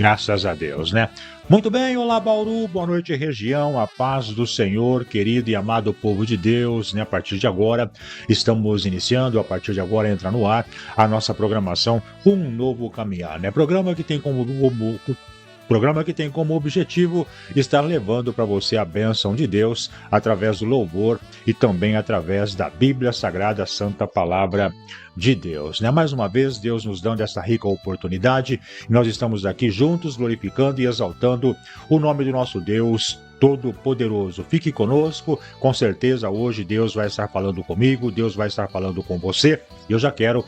Graças a Deus, né? Muito bem, olá Bauru, boa noite região, a paz do Senhor, querido e amado povo de Deus, né? A partir de agora, estamos iniciando, a partir de agora entra no ar a nossa programação Um Novo Caminhar, né? Programa que tem como objetivo estar levando para você a bênção de Deus através do louvor e também através da Bíblia Sagrada, Santa Palavra de Deus, né? Mais uma vez, Deus nos dando essa rica oportunidade, nós estamos aqui juntos glorificando e exaltando o nome do nosso Deus Todo-Poderoso. Fique conosco, com certeza hoje Deus vai estar falando comigo, Deus vai estar falando com você. E eu já quero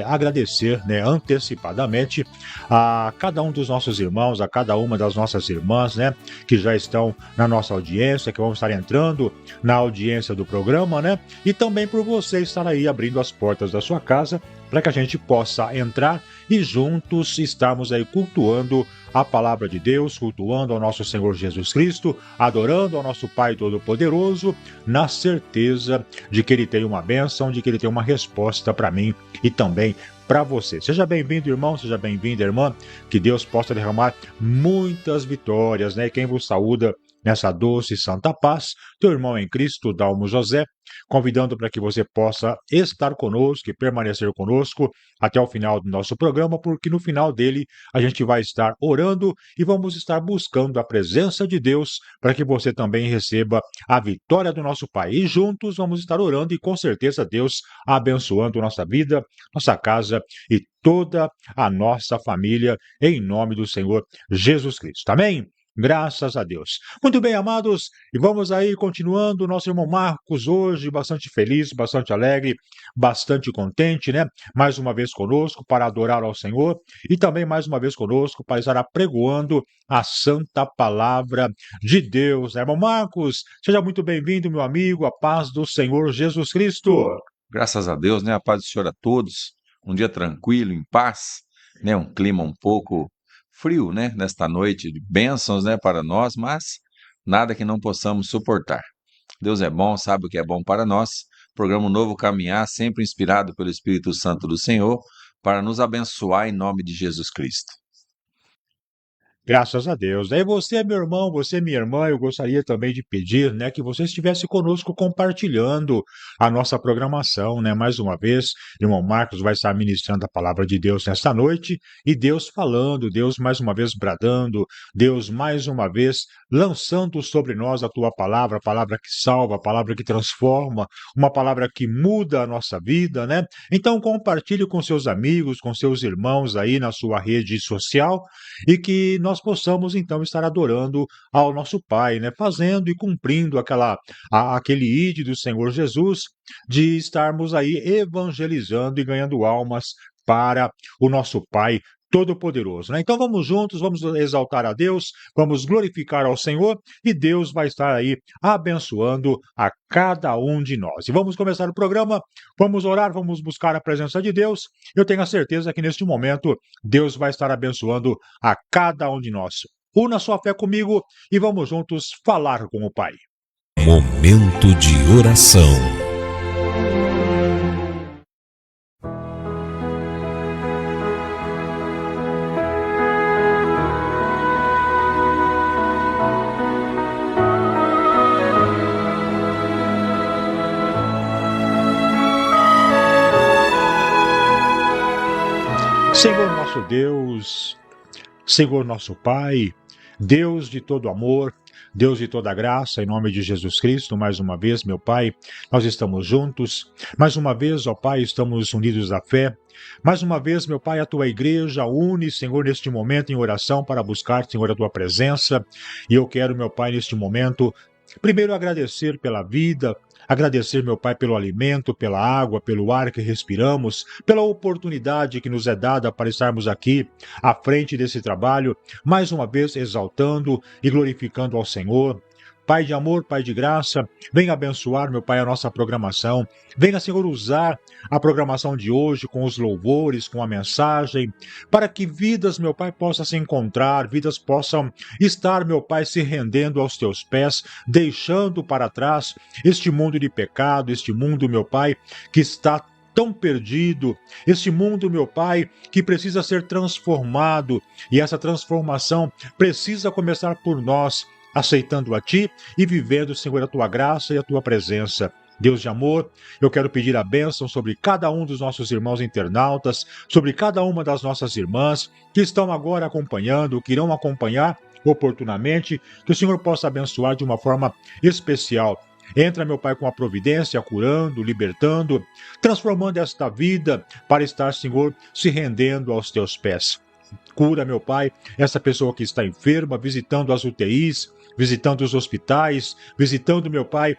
agradecer, né, antecipadamente a cada um dos nossos irmãos, a cada uma das nossas irmãs, né, que já estão na nossa audiência, que vão estar entrando na audiência do programa, né, e também por você estar aí abrindo as portas da sua casa para que a gente possa entrar e juntos estarmos aí cultuando a palavra de Deus, cultuando ao nosso Senhor Jesus Cristo, adorando ao nosso Pai Todo-Poderoso, na certeza de que Ele tem uma bênção, de que Ele tem uma resposta para mim e também para você. Seja bem-vindo, irmão, seja bem-vinda, irmã, que Deus possa derramar muitas vitórias, né? E quem vos saúda nessa doce e santa paz, teu irmão em Cristo, Dalmo José, convidando para que você possa estar conosco e permanecer conosco até o final do nosso programa, porque no final dele a gente vai estar orando e vamos estar buscando a presença de Deus para que você também receba a vitória do nosso Pai. E juntos vamos estar orando e com certeza Deus abençoando nossa vida, nossa casa e toda a nossa família, em nome do Senhor Jesus Cristo. Amém? Graças a Deus. Muito bem, amados, e vamos aí continuando. Nosso irmão Marcos hoje bastante feliz, bastante alegre, bastante contente, né? Mais uma vez conosco para adorar ao Senhor e também mais uma vez conosco para estar apregoando a santa palavra de Deus, né? Irmão Marcos, seja muito bem-vindo, meu amigo, a paz do Senhor Jesus Cristo. Graças a Deus, né? A paz do Senhor a todos. Um dia tranquilo, em paz, né? Um clima um pouco frio, né? Nesta noite de bênçãos, né? Para nós, mas nada que não possamos suportar. Deus é bom, sabe o que é bom para nós. Programa Novo Caminhar, sempre inspirado pelo Espírito Santo do Senhor, para nos abençoar em nome de Jesus Cristo. Graças a Deus. Aí você, meu irmão, você, minha irmã, eu gostaria também de pedir, né, que você estivesse conosco compartilhando a nossa programação, né? Mais uma vez, irmão Marcos vai estar ministrando a palavra de Deus nesta noite e Deus falando, Deus mais uma vez bradando, Deus mais uma vez lançando sobre nós a tua palavra, a palavra que salva, a palavra que transforma, uma palavra que muda a nossa vida, né? Então compartilhe com seus amigos, com seus irmãos aí na sua rede social e que nós possamos então estar adorando ao nosso Pai, né? Fazendo e cumprindo aquele ide do Senhor Jesus de estarmos aí evangelizando e ganhando almas para o nosso Pai Todo-Poderoso, né? Então vamos juntos, vamos exaltar a Deus, vamos glorificar ao Senhor e Deus vai estar aí abençoando a cada um de nós. E vamos começar o programa, vamos orar, vamos buscar a presença de Deus. Eu tenho a certeza que neste momento Deus vai estar abençoando a cada um de nós. Una sua fé comigo e vamos juntos falar com o Pai. Momento de oração. Senhor nosso Deus, Senhor nosso Pai, Deus de todo amor, Deus de toda graça, em nome de Jesus Cristo, mais uma vez, meu Pai, nós estamos juntos, mais uma vez, ó Pai, estamos unidos à fé, mais uma vez, meu Pai, a Tua igreja une, Senhor, neste momento em oração para buscar, Senhor, a Tua presença, e eu quero, meu Pai, neste momento, primeiro agradecer pela vida, agradecer, meu Pai, pelo alimento, pela água, pelo ar que respiramos, pela oportunidade que nos é dada para estarmos aqui à frente desse trabalho, mais uma vez exaltando e glorificando ao Senhor. Pai de amor, Pai de graça, venha abençoar, meu Pai, a nossa programação. Venha, Senhor, usar a programação de hoje com os louvores, com a mensagem, para que vidas, meu Pai, possam se encontrar, vidas possam estar, meu Pai, se rendendo aos Teus pés, deixando para trás este mundo de pecado, este mundo, meu Pai, que está tão perdido, esse mundo, meu Pai, que precisa ser transformado, e essa transformação precisa começar por nós, aceitando a Ti e vivendo, Senhor, a Tua graça e a Tua presença. Deus de amor, eu quero pedir a bênção sobre cada um dos nossos irmãos internautas, sobre cada uma das nossas irmãs que estão agora acompanhando, que irão acompanhar oportunamente, que o Senhor possa abençoar de uma forma especial. Entra, meu Pai, com a providência, curando, libertando, transformando esta vida para estar, Senhor, se rendendo aos Teus pés. Cura, meu Pai, essa pessoa que está enferma, visitando as UTIs, visitando os hospitais, visitando, meu Pai,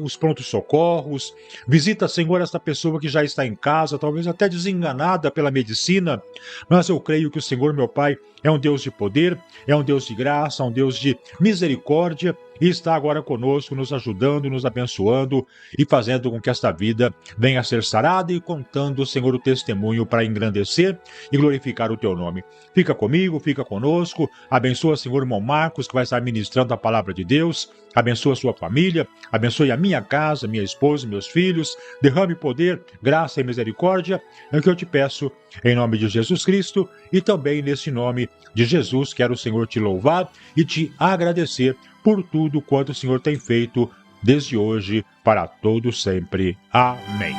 os prontos-socorros. Visita, Senhor, esta pessoa que já está em casa, talvez até desenganada pela medicina, mas eu creio que o Senhor, meu Pai, é um Deus de poder, é um Deus de graça, um Deus de misericórdia, e está agora conosco, nos ajudando, nos abençoando e fazendo com que esta vida venha a ser sarada e contando, Senhor, o testemunho para engrandecer e glorificar o Teu nome. Fica comigo, fica conosco, abençoa, Senhor, irmão Marcos, que vai estar ministrando a palavra de Deus, abençoa a sua família, abençoe a minha casa, minha esposa, meus filhos, derrame poder, graça e misericórdia, é o que eu te peço, em nome de Jesus Cristo, e também nesse nome de Jesus, quero, Senhor, te louvar e te agradecer por tudo quanto o Senhor tem feito desde hoje para todo sempre. Amém.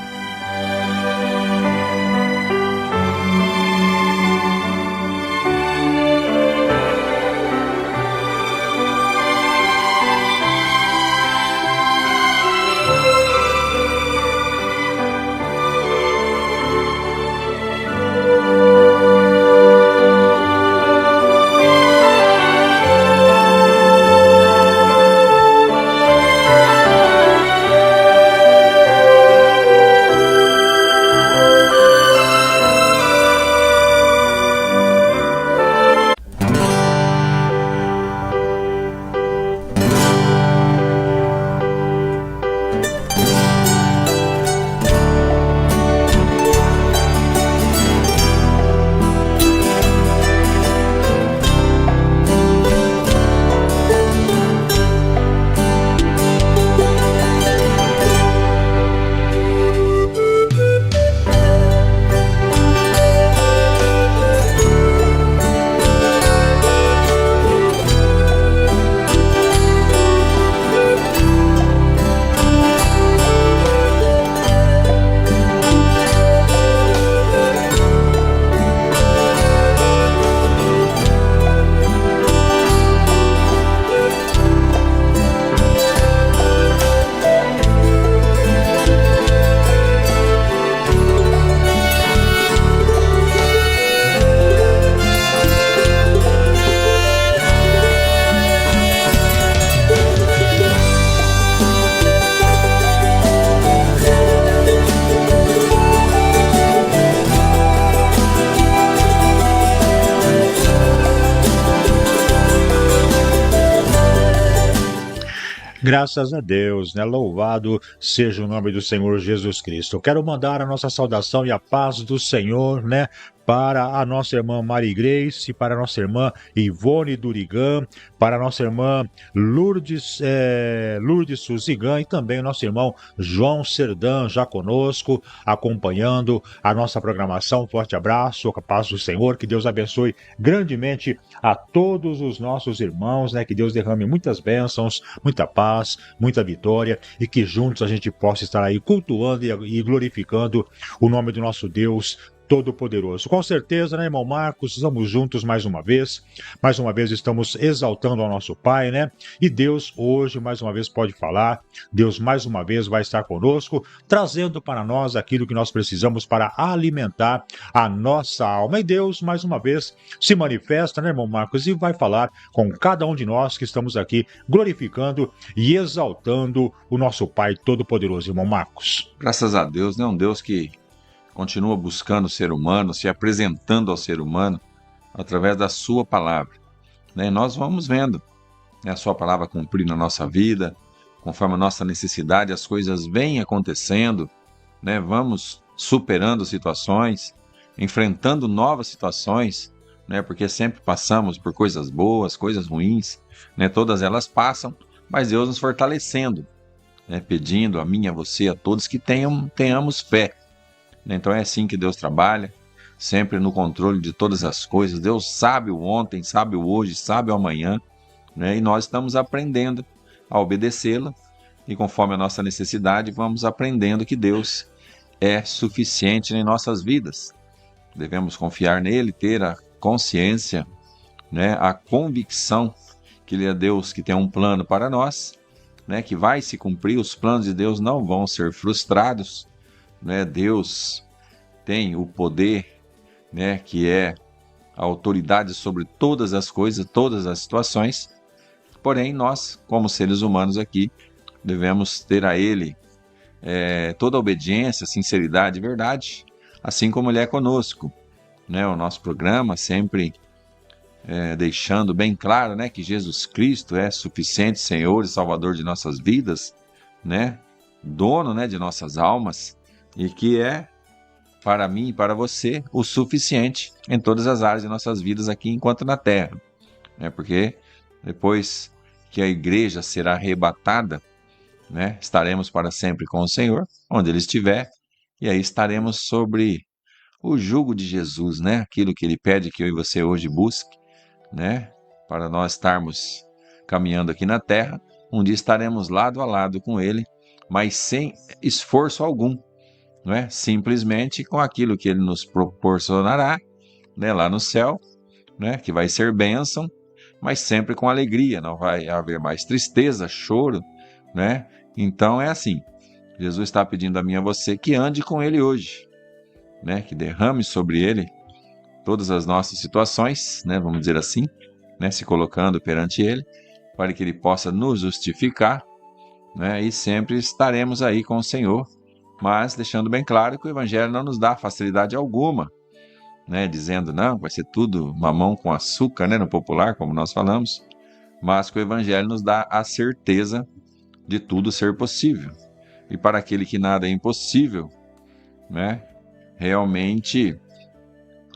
Graças a Deus, né? Louvado seja o nome do Senhor Jesus Cristo. Eu quero mandar a nossa saudação e a paz do Senhor, né? Para a nossa irmã Mari Grace, para a nossa irmã Ivone Durigan, para a nossa irmã Lourdes Suzigan e também o nosso irmão João Serdan, já conosco, acompanhando a nossa programação. Forte abraço, a paz do Senhor, que Deus abençoe grandemente a todos os nossos irmãos, né? Que Deus derrame muitas bênçãos, muita paz, muita vitória e que juntos a gente possa estar aí cultuando e glorificando o nome do nosso Deus Todo-Poderoso. Com certeza, né, irmão Marcos, estamos juntos mais uma vez estamos exaltando ao nosso Pai, né? E Deus hoje mais uma vez pode falar, Deus mais uma vez vai estar conosco, trazendo para nós aquilo que nós precisamos para alimentar a nossa alma. E Deus mais uma vez se manifesta, né, irmão Marcos, e vai falar com cada um de nós que estamos aqui glorificando e exaltando o nosso Pai Todo-Poderoso, irmão Marcos. Graças a Deus, né? Um Deus que continua buscando o ser humano, se apresentando ao ser humano através da sua palavra, né? Nós vamos vendo, né, a sua palavra cumprir na nossa vida, conforme a nossa necessidade, as coisas vêm acontecendo, né? Vamos superando situações, enfrentando novas situações, né? Porque sempre passamos por coisas boas, coisas ruins, né? Todas elas passam, mas Deus nos fortalecendo, né? Pedindo a mim, a você, a todos que tenhamos fé, Então é assim que Deus trabalha, sempre no controle de todas as coisas. Deus sabe o ontem, sabe o hoje, sabe o amanhã, né? E nós estamos aprendendo a obedecê-lo, e conforme a nossa necessidade, vamos aprendendo que Deus é suficiente em nossas vidas. Devemos confiar nele, ter a consciência, né, a convicção que ele é Deus que tem um plano para nós, né, que vai se cumprir. Os planos de Deus não vão ser frustrados, né? Deus tem o poder, né, que é a autoridade sobre todas as coisas, todas as situações. Porém, nós, como seres humanos aqui, devemos ter a ele toda a obediência, sinceridade e verdade, assim como ele é conosco, né? O nosso programa sempre deixando bem claro, né, que Jesus Cristo é suficiente Senhor e Salvador de nossas vidas, né, dono, né, de nossas almas, e que é para mim e para você o suficiente em todas as áreas de nossas vidas aqui enquanto na terra, né? Porque depois que a igreja será arrebatada, né, estaremos para sempre com o Senhor, onde Ele estiver, e aí estaremos sobre o jugo de Jesus, né? Aquilo que Ele pede que eu e você hoje busque, né? Para nós estarmos caminhando aqui na terra, um dia estaremos lado a lado com Ele, mas sem esforço algum, não é? Simplesmente com aquilo que Ele nos proporcionará, né, lá no céu, né, que vai ser bênção, mas sempre com alegria, não vai haver mais tristeza, choro, né? Então é assim, Jesus está pedindo a mim e a você que ande com Ele hoje, né? Que derrame sobre Ele todas as nossas situações, né? Vamos dizer assim, né? Se colocando perante Ele, para que Ele possa nos justificar, né? E sempre estaremos aí com o Senhor, mas deixando bem claro que o Evangelho não nos dá facilidade alguma, né? Dizendo, não, vai ser tudo mamão com açúcar, né? No popular, como nós falamos, mas que o Evangelho nos dá a certeza de tudo ser possível. E para aquele que nada é impossível, né? Realmente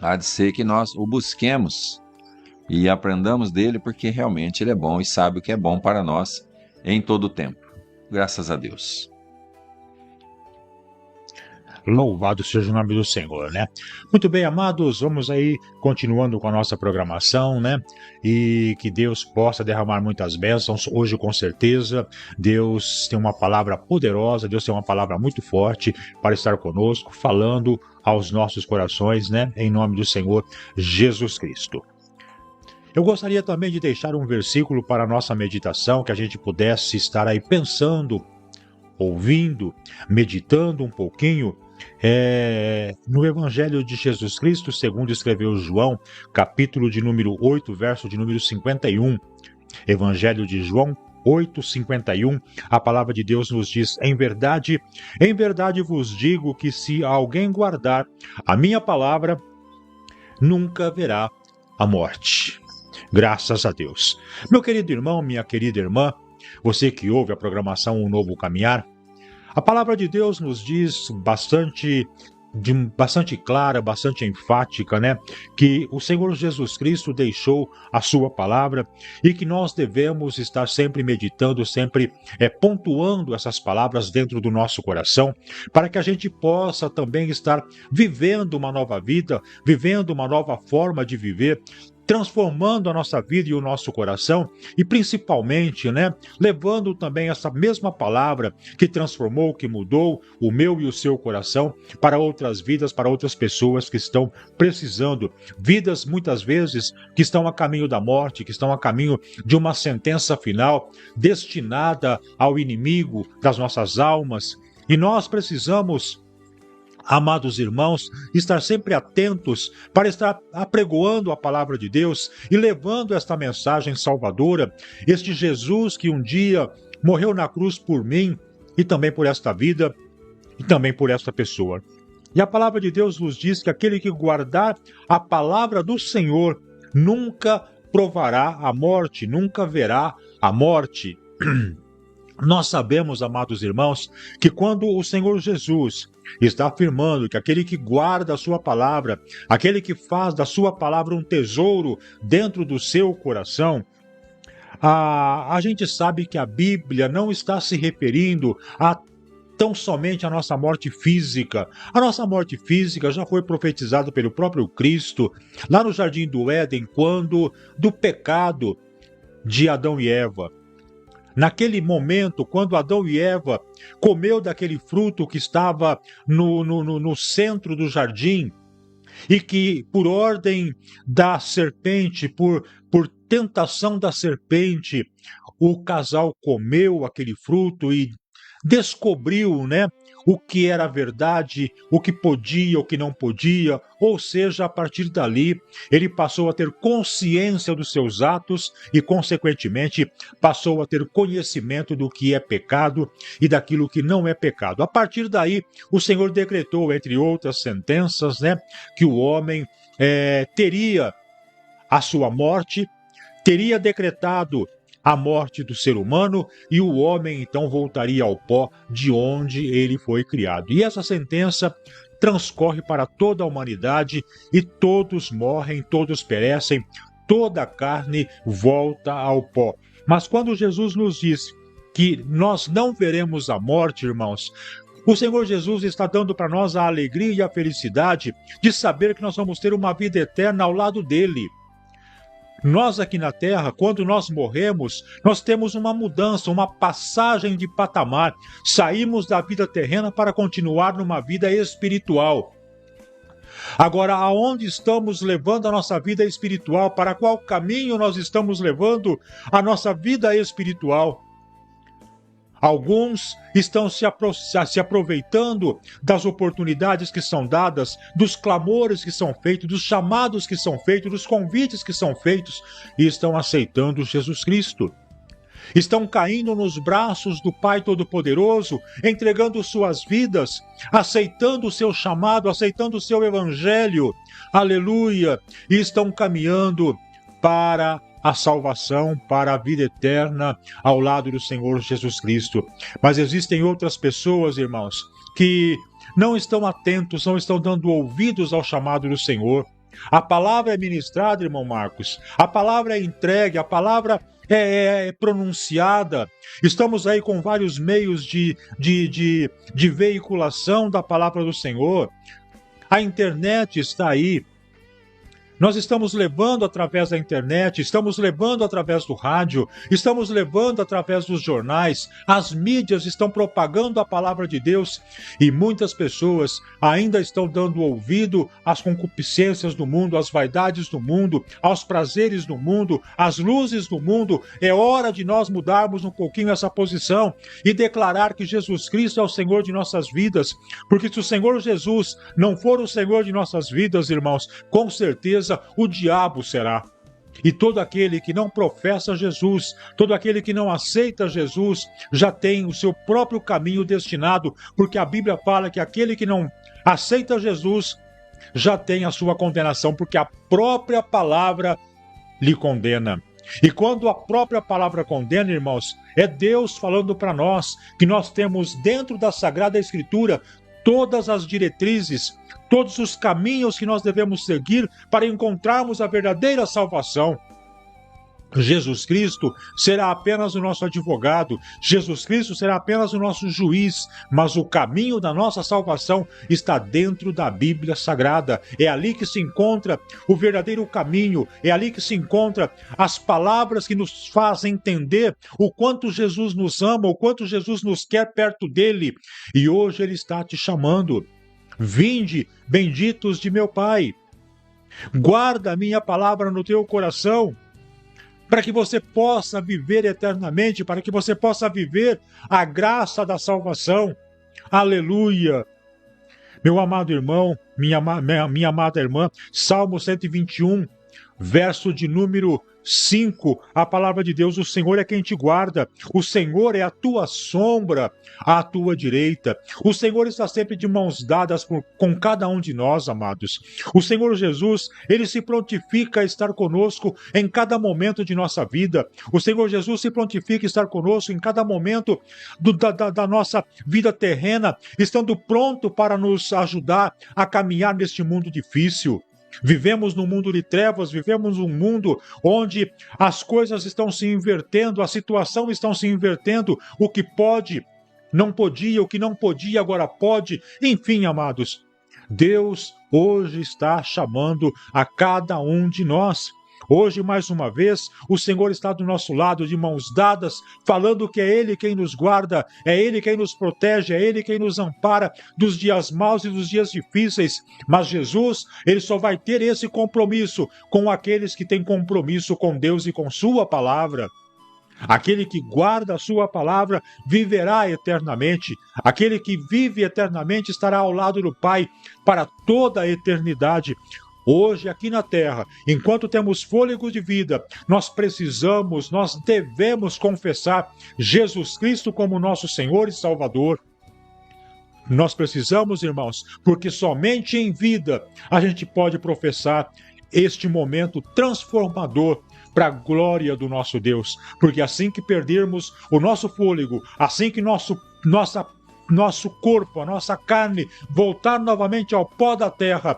há de ser que nós o busquemos e aprendamos dele, porque realmente ele é bom e sabe o que é bom para nós em todo o tempo. Graças a Deus. Louvado seja o nome do Senhor, né? Muito bem, amados, vamos aí continuando com a nossa programação, né? E que Deus possa derramar muitas bênçãos hoje, com certeza. Deus tem uma palavra poderosa, Deus tem uma palavra muito forte para estar conosco, falando aos nossos corações, né? Em nome do Senhor Jesus Cristo. Eu gostaria também de deixar um versículo para a nossa meditação, que a gente pudesse estar aí pensando, ouvindo, meditando um pouquinho no Evangelho de Jesus Cristo, segundo escreveu João, capítulo de número 8, verso de número 51. Evangelho de João 8:51, a palavra de Deus nos diz: em verdade vos digo que se alguém guardar a minha palavra, nunca verá a morte. Graças a Deus. Meu querido irmão, minha querida irmã, você que ouve a programação Um Novo Caminhar, a palavra de Deus nos diz bastante clara, bastante enfática, né? Que o Senhor Jesus Cristo deixou a sua palavra e que nós devemos estar sempre meditando, sempre pontuando essas palavras dentro do nosso coração, para que a gente possa também estar vivendo uma nova vida, vivendo uma nova forma de viver, transformando a nossa vida e o nosso coração, e principalmente, né, levando também essa mesma palavra que transformou, que mudou o meu e o seu coração para outras vidas, para outras pessoas que estão precisando, vidas muitas vezes que estão a caminho da morte, que estão a caminho de uma sentença final destinada ao inimigo das nossas almas, e nós precisamos, amados irmãos, estar sempre atentos para estar apregoando a palavra de Deus e levando esta mensagem salvadora, este Jesus que um dia morreu na cruz por mim e também por esta vida e também por esta pessoa. E a palavra de Deus nos diz que aquele que guardar a palavra do Senhor nunca provará a morte, nunca verá a morte. Nós sabemos, amados irmãos, que quando o Senhor Jesus está afirmando que aquele que guarda a sua palavra, aquele que faz da sua palavra um tesouro dentro do seu coração, a gente sabe que a Bíblia não está se referindo a tão somente a nossa morte física. A nossa morte física já foi profetizada pelo próprio Cristo, lá no Jardim do Éden, quando do pecado de Adão e Eva. Naquele momento, quando Adão e Eva comeu daquele fruto que estava no centro do jardim, e que, por ordem da serpente, por tentação da serpente, o casal comeu aquele fruto e descobriu, né, o que era verdade, o que podia, o que não podia, ou seja, a partir dali, ele passou a ter consciência dos seus atos e, consequentemente, passou a ter conhecimento do que é pecado e daquilo que não é pecado. A partir daí, o Senhor decretou, entre outras sentenças, né, que o homem teria a sua morte, teria decretado a morte do ser humano, e o homem então voltaria ao pó de onde ele foi criado. E essa sentença transcorre para toda a humanidade, e todos morrem, todos perecem, toda a carne volta ao pó. Mas quando Jesus nos diz que nós não veremos a morte, irmãos, o Senhor Jesus está dando para nós a alegria e a felicidade de saber que nós vamos ter uma vida eterna ao lado dele. Nós aqui na Terra, quando nós morremos, nós temos uma mudança, uma passagem de patamar. Saímos da vida terrena para continuar numa vida espiritual. Agora, aonde estamos levando a nossa vida espiritual? Para qual caminho nós estamos levando a nossa vida espiritual? Alguns estão se aproveitando das oportunidades que são dadas, dos clamores que são feitos, dos chamados que são feitos, dos convites que são feitos, e estão aceitando Jesus Cristo. Estão caindo nos braços do Pai Todo-Poderoso, entregando suas vidas, aceitando o seu chamado, aceitando o seu evangelho, aleluia, e estão caminhando para a salvação, para a vida eterna ao lado do Senhor Jesus Cristo. Mas existem outras pessoas, irmãos, que não estão atentos, não estão dando ouvidos ao chamado do Senhor. A palavra é ministrada, irmão Marcos, a palavra é entregue, a palavra é pronunciada. Estamos aí com vários meios de veiculação da palavra do Senhor. A internet está aí. Nós estamos levando através da internet, estamos levando através do rádio, estamos levando através dos jornais, as mídias estão propagando a palavra de Deus, e muitas pessoas ainda estão dando ouvido às concupiscências do mundo, às vaidades do mundo, aos prazeres do mundo, às luzes do mundo. É hora de nós mudarmos um pouquinho essa posição e declarar que Jesus Cristo é o Senhor de nossas vidas, porque se o Senhor Jesus não for o Senhor de nossas vidas, irmãos, com certeza o diabo será. E todo aquele que não professa Jesus, todo aquele que não aceita Jesus, já tem o seu próprio caminho destinado, porque a Bíblia fala que aquele que não aceita Jesus já tem a sua condenação, porque a própria palavra lhe condena. E quando a própria palavra condena, irmãos, é Deus falando para nós que nós temos dentro da Sagrada Escritura todas as diretrizes, todos os caminhos que nós devemos seguir para encontrarmos a verdadeira salvação. Jesus Cristo será apenas o nosso advogado, Jesus Cristo será apenas o nosso juiz, mas o caminho da nossa salvação está dentro da Bíblia Sagrada. É ali que se encontra o verdadeiro caminho, é ali que se encontra as palavras que nos fazem entender o quanto Jesus nos ama, o quanto Jesus nos quer perto dele. E hoje ele está te chamando. Vinde, benditos de meu Pai, guarda a minha palavra no teu coração, para que você possa viver eternamente, para que você possa viver a graça da salvação. Aleluia! Meu amado irmão, minha amada irmã, Salmo 121, verso de número 5, a palavra de Deus: o Senhor é quem te guarda, o Senhor é a tua sombra à tua direita. O Senhor está sempre de mãos dadas com cada um de nós, amados. O Senhor Jesus, ele se prontifica a estar conosco em cada momento de nossa vida. O Senhor Jesus se prontifica a estar conosco em cada momento da nossa vida terrena, estando pronto para nos ajudar a caminhar neste mundo difícil. Vivemos num mundo de trevas, vivemos num mundo onde as coisas estão se invertendo, a situação está se invertendo, o que pode não podia, o que não podia agora pode. Enfim, amados, Deus hoje está chamando a cada um de nós. Hoje, mais uma vez, o Senhor está do nosso lado, de mãos dadas, falando que é Ele quem nos guarda, é Ele quem nos protege, é Ele quem nos ampara dos dias maus e dos dias difíceis. Mas Jesus, Ele só vai ter esse compromisso com aqueles que têm compromisso com Deus e com Sua palavra. Aquele que guarda a Sua palavra viverá eternamente. Aquele que vive eternamente estará ao lado do Pai para toda a eternidade. Hoje, aqui na terra, enquanto temos fôlego de vida, nós devemos confessar Jesus Cristo como nosso Senhor e Salvador. Nós precisamos, irmãos, porque somente em vida a gente pode professar este momento transformador para a glória do nosso Deus. Porque assim que perdermos o nosso fôlego, assim que nosso corpo, a nossa carne voltar novamente ao pó da terra,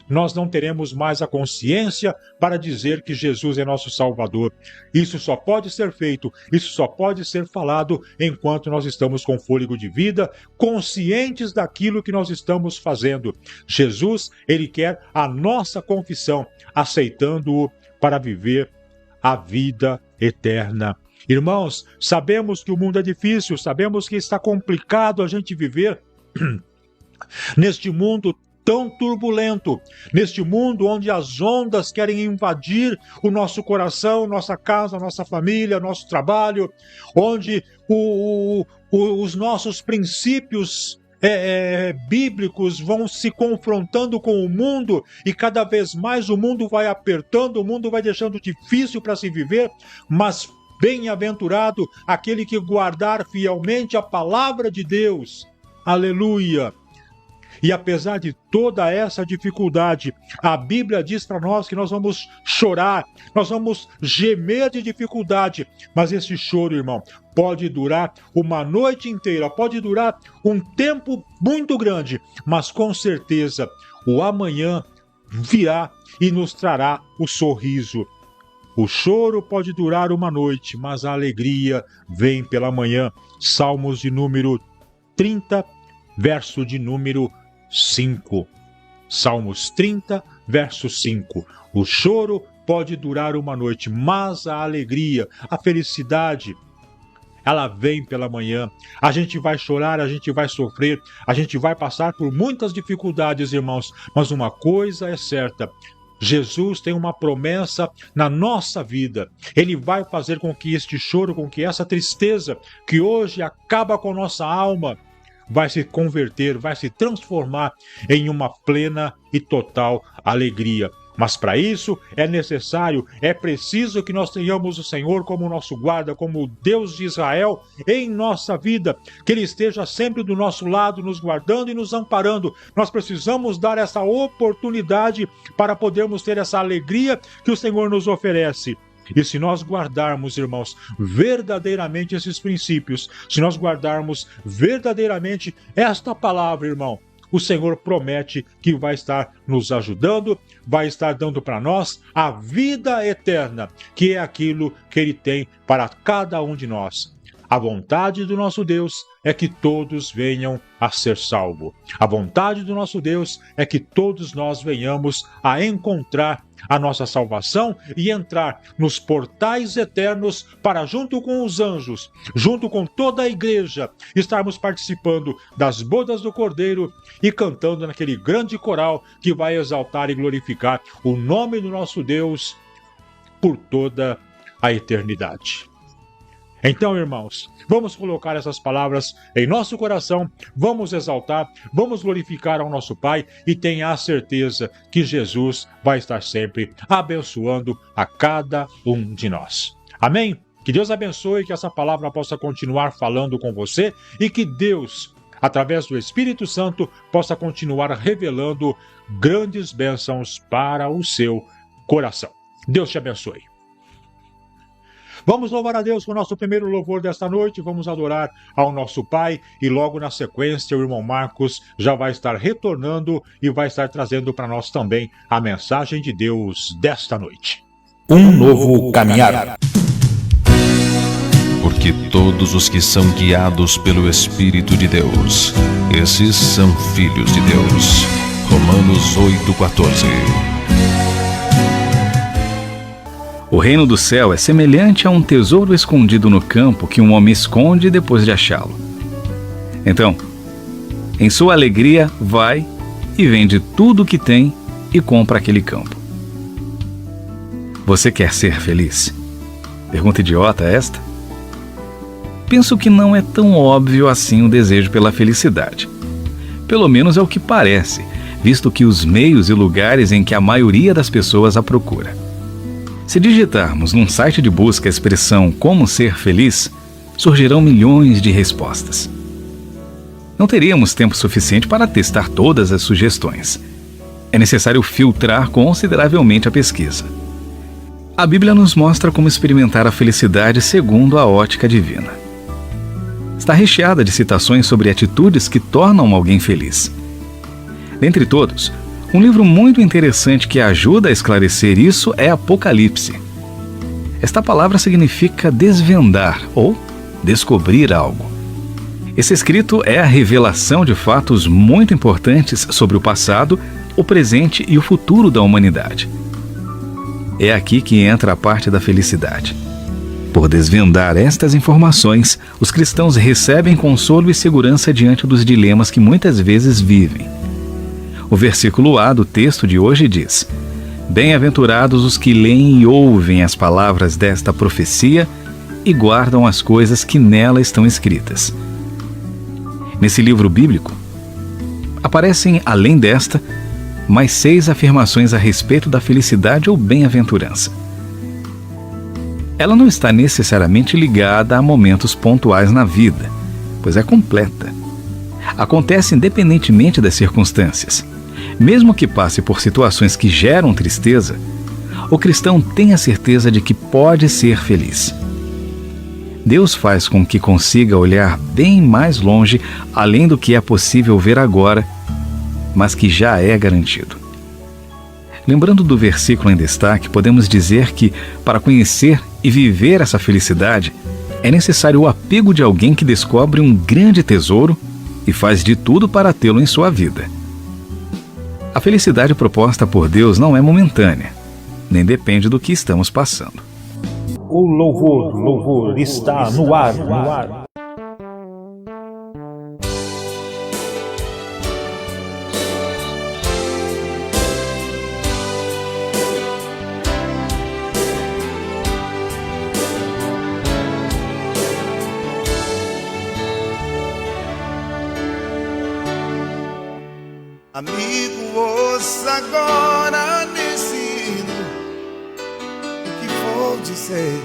nós não teremos mais a consciência para dizer que Jesus é nosso Salvador. Isso só pode ser feito, isso só pode ser falado enquanto nós estamos com fôlego de vida, conscientes daquilo que nós estamos fazendo. Jesus, Ele quer a nossa confissão, aceitando-o para viver a vida eterna. Irmãos, sabemos que o mundo é difícil, sabemos que está complicado a gente viver neste mundo tão turbulento, neste mundo onde as ondas querem invadir o nosso coração, nossa casa, nossa família, nosso trabalho, onde os nossos princípios bíblicos vão se confrontando com o mundo e cada vez mais o mundo vai apertando, o mundo vai deixando difícil para se viver, mas bem-aventurado aquele que guardar fielmente a palavra de Deus. Aleluia! E apesar de toda essa dificuldade, a Bíblia diz para nós que nós vamos chorar, nós vamos gemer de dificuldade. Mas esse choro, irmão, pode durar uma noite inteira, pode durar um tempo muito grande, mas com certeza o amanhã virá e nos trará o sorriso. O choro pode durar uma noite, mas a alegria vem pela manhã. Salmos de número 30, verso de número 5. Salmos 30, verso 5. O choro pode durar uma noite, mas a alegria, a felicidade, ela vem pela manhã. A gente vai chorar, a gente vai sofrer, a gente vai passar por muitas dificuldades, irmãos, mas uma coisa é certa: Jesus tem uma promessa na nossa vida. Ele vai fazer com que este choro, com que essa tristeza que hoje acaba com nossa alma, vai se converter, vai se transformar em uma plena e total alegria. Mas para isso é necessário, é preciso que nós tenhamos o Senhor como nosso guarda, como o Deus de Israel em nossa vida, que Ele esteja sempre do nosso lado, nos guardando e nos amparando. Nós precisamos dar essa oportunidade para podermos ter essa alegria que o Senhor nos oferece. E se nós guardarmos, irmãos, verdadeiramente esses princípios, se nós guardarmos verdadeiramente esta palavra, irmão, o Senhor promete que vai estar nos ajudando, vai estar dando para nós a vida eterna, que é aquilo que Ele tem para cada um de nós. A vontade do nosso Deus é que todos venham a ser salvos. A vontade do nosso Deus é que todos nós venhamos a encontrar a nossa salvação e entrar nos portais eternos para, junto com os anjos, junto com toda a igreja, estarmos participando das bodas do Cordeiro e cantando naquele grande coral que vai exaltar e glorificar o nome do nosso Deus por toda a eternidade. Então, irmãos, vamos colocar essas palavras em nosso coração, vamos exaltar, vamos glorificar ao nosso Pai e tenha a certeza que Jesus vai estar sempre abençoando a cada um de nós. Amém? Que Deus abençoe, que essa palavra possa continuar falando com você e que Deus, através do Espírito Santo, possa continuar revelando grandes bênçãos para o seu coração. Deus te abençoe. Vamos louvar a Deus com o nosso primeiro louvor desta noite, vamos adorar ao nosso Pai e logo na sequência o irmão Marcos já vai estar retornando e vai estar trazendo para nós também a mensagem de Deus desta noite. Um novo caminhar. porque todos os que são guiados pelo Espírito de Deus, esses são filhos de Deus. Romanos 8,14. O reino do céu é semelhante a um tesouro escondido no campo que um homem esconde depois de achá-lo. Então, em sua alegria, vai e vende tudo o que tem e compra aquele campo. Você quer ser feliz? Pergunta idiota esta? Penso que não é tão óbvio assim o desejo pela felicidade. Pelo menos é o que parece, visto que os meios e lugares em que a maioria das pessoas a procura. Se digitarmos num site de busca a expressão "como ser feliz", surgirão milhões de respostas. Não teríamos tempo suficiente para testar todas as sugestões. É necessário filtrar consideravelmente a pesquisa. A Bíblia nos mostra como experimentar a felicidade segundo a ótica divina. Está recheada de citações sobre atitudes que tornam alguém feliz. Dentre todos, um livro muito interessante que ajuda a esclarecer isso é Apocalipse. Esta palavra significa desvendar ou descobrir algo. Esse escrito é a revelação de fatos muito importantes sobre o passado, o presente e o futuro da humanidade. É aqui que entra a parte da felicidade. Por desvendar estas informações, os cristãos recebem consolo e segurança diante dos dilemas que muitas vezes vivem. O versículo A do texto de hoje diz: "Bem-aventurados os que leem e ouvem as palavras desta profecia e guardam as coisas que nela estão escritas." Nesse livro bíblico, aparecem, além desta, mais 6 afirmações a respeito da felicidade ou bem-aventurança. Ela não está necessariamente ligada a momentos pontuais na vida, pois é completa. Acontece independentemente das circunstâncias. Mesmo que passe por situações que geram tristeza, o cristão tem a certeza de que pode ser feliz. Deus faz com que consiga olhar bem mais longe, além do que é possível ver agora, mas que já é garantido. Lembrando do versículo em destaque, podemos dizer que, para conhecer e viver essa felicidade, é necessário o apego de alguém que descobre um grande tesouro e faz de tudo para tê-lo em sua vida. A felicidade proposta por Deus não é momentânea, nem depende do que estamos passando. O louvor está no ar. Amigo, ouça agora nesse hino o que vou dizer.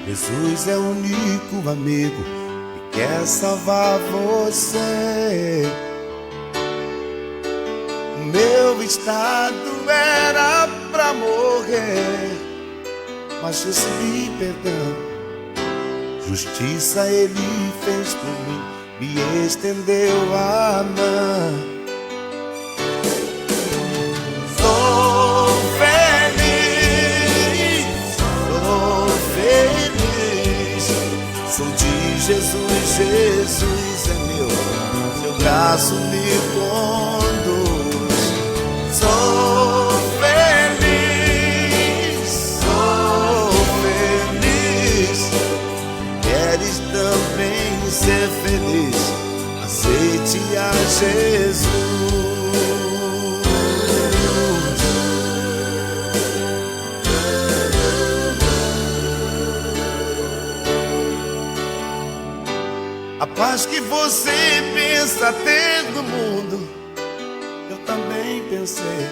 Jesus é o único amigo que quer salvar você. O meu estado era pra morrer, mas recebi perdão. Justiça ele fez por mim, me estendeu a mão. Sou de Jesus, Jesus é meu, seu braço me conduz. Sou feliz, queres também ser feliz? Aceite a Jesus. A paz que você pensa ter no mundo, eu também pensei.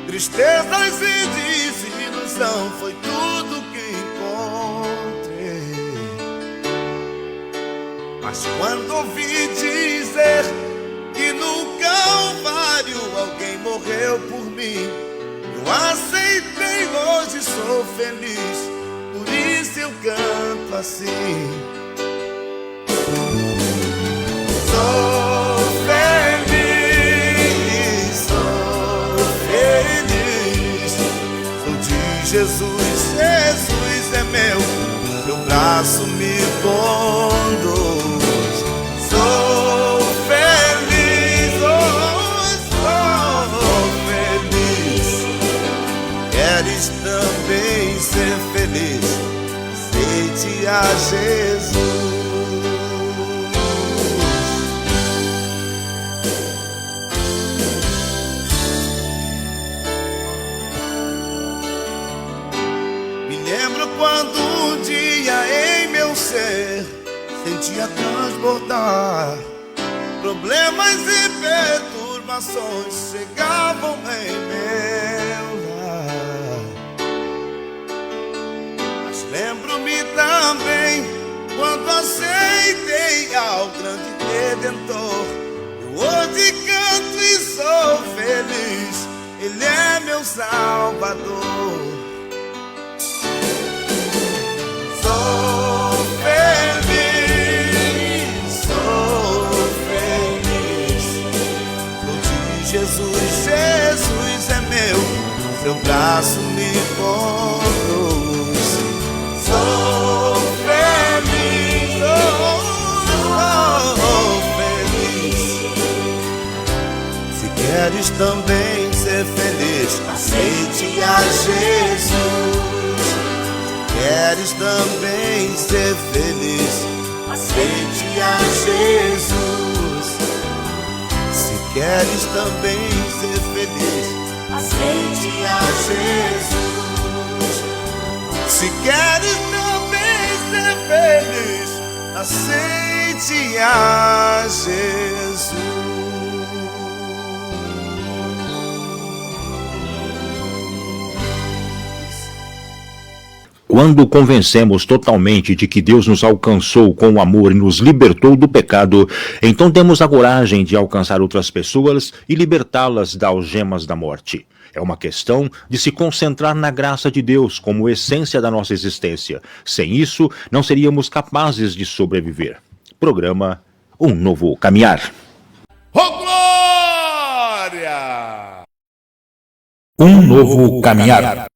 Tristezas e desilusão foi tudo que encontrei. Mas quando ouvi dizer que no Calvário alguém morreu por mim, eu aceitei, hoje sou feliz, por isso eu canto assim. Sou feliz, sou de Jesus, Jesus é meu braço me conduz. Sou feliz, sou feliz. Queres também ser feliz? Aceite a Jesus. Quando um dia em meu ser sentia transbordar, problemas e perturbações chegavam em meu lar. Mas lembro-me também quando aceitei ao grande Redentor. Eu hoje canto e sou feliz, Ele é meu Salvador. Sou feliz, sou de Jesus, Jesus é meu, seu braço me conduz. Sou feliz, se queres também ser feliz, aceite a Jesus. Queres também ser feliz? Aceite a Jesus. Se queres também ser feliz, aceite a Jesus. Se queres também ser feliz, aceite a Jesus. Quando convencemos totalmente de que Deus nos alcançou com o amor e nos libertou do pecado, então temos a coragem de alcançar outras pessoas e libertá-las das algemas da morte. É uma questão de se concentrar na graça de Deus como essência da nossa existência. Sem isso, não seríamos capazes de sobreviver. Programa Um Novo Caminhar. Oh, glória! Um Novo Caminhar.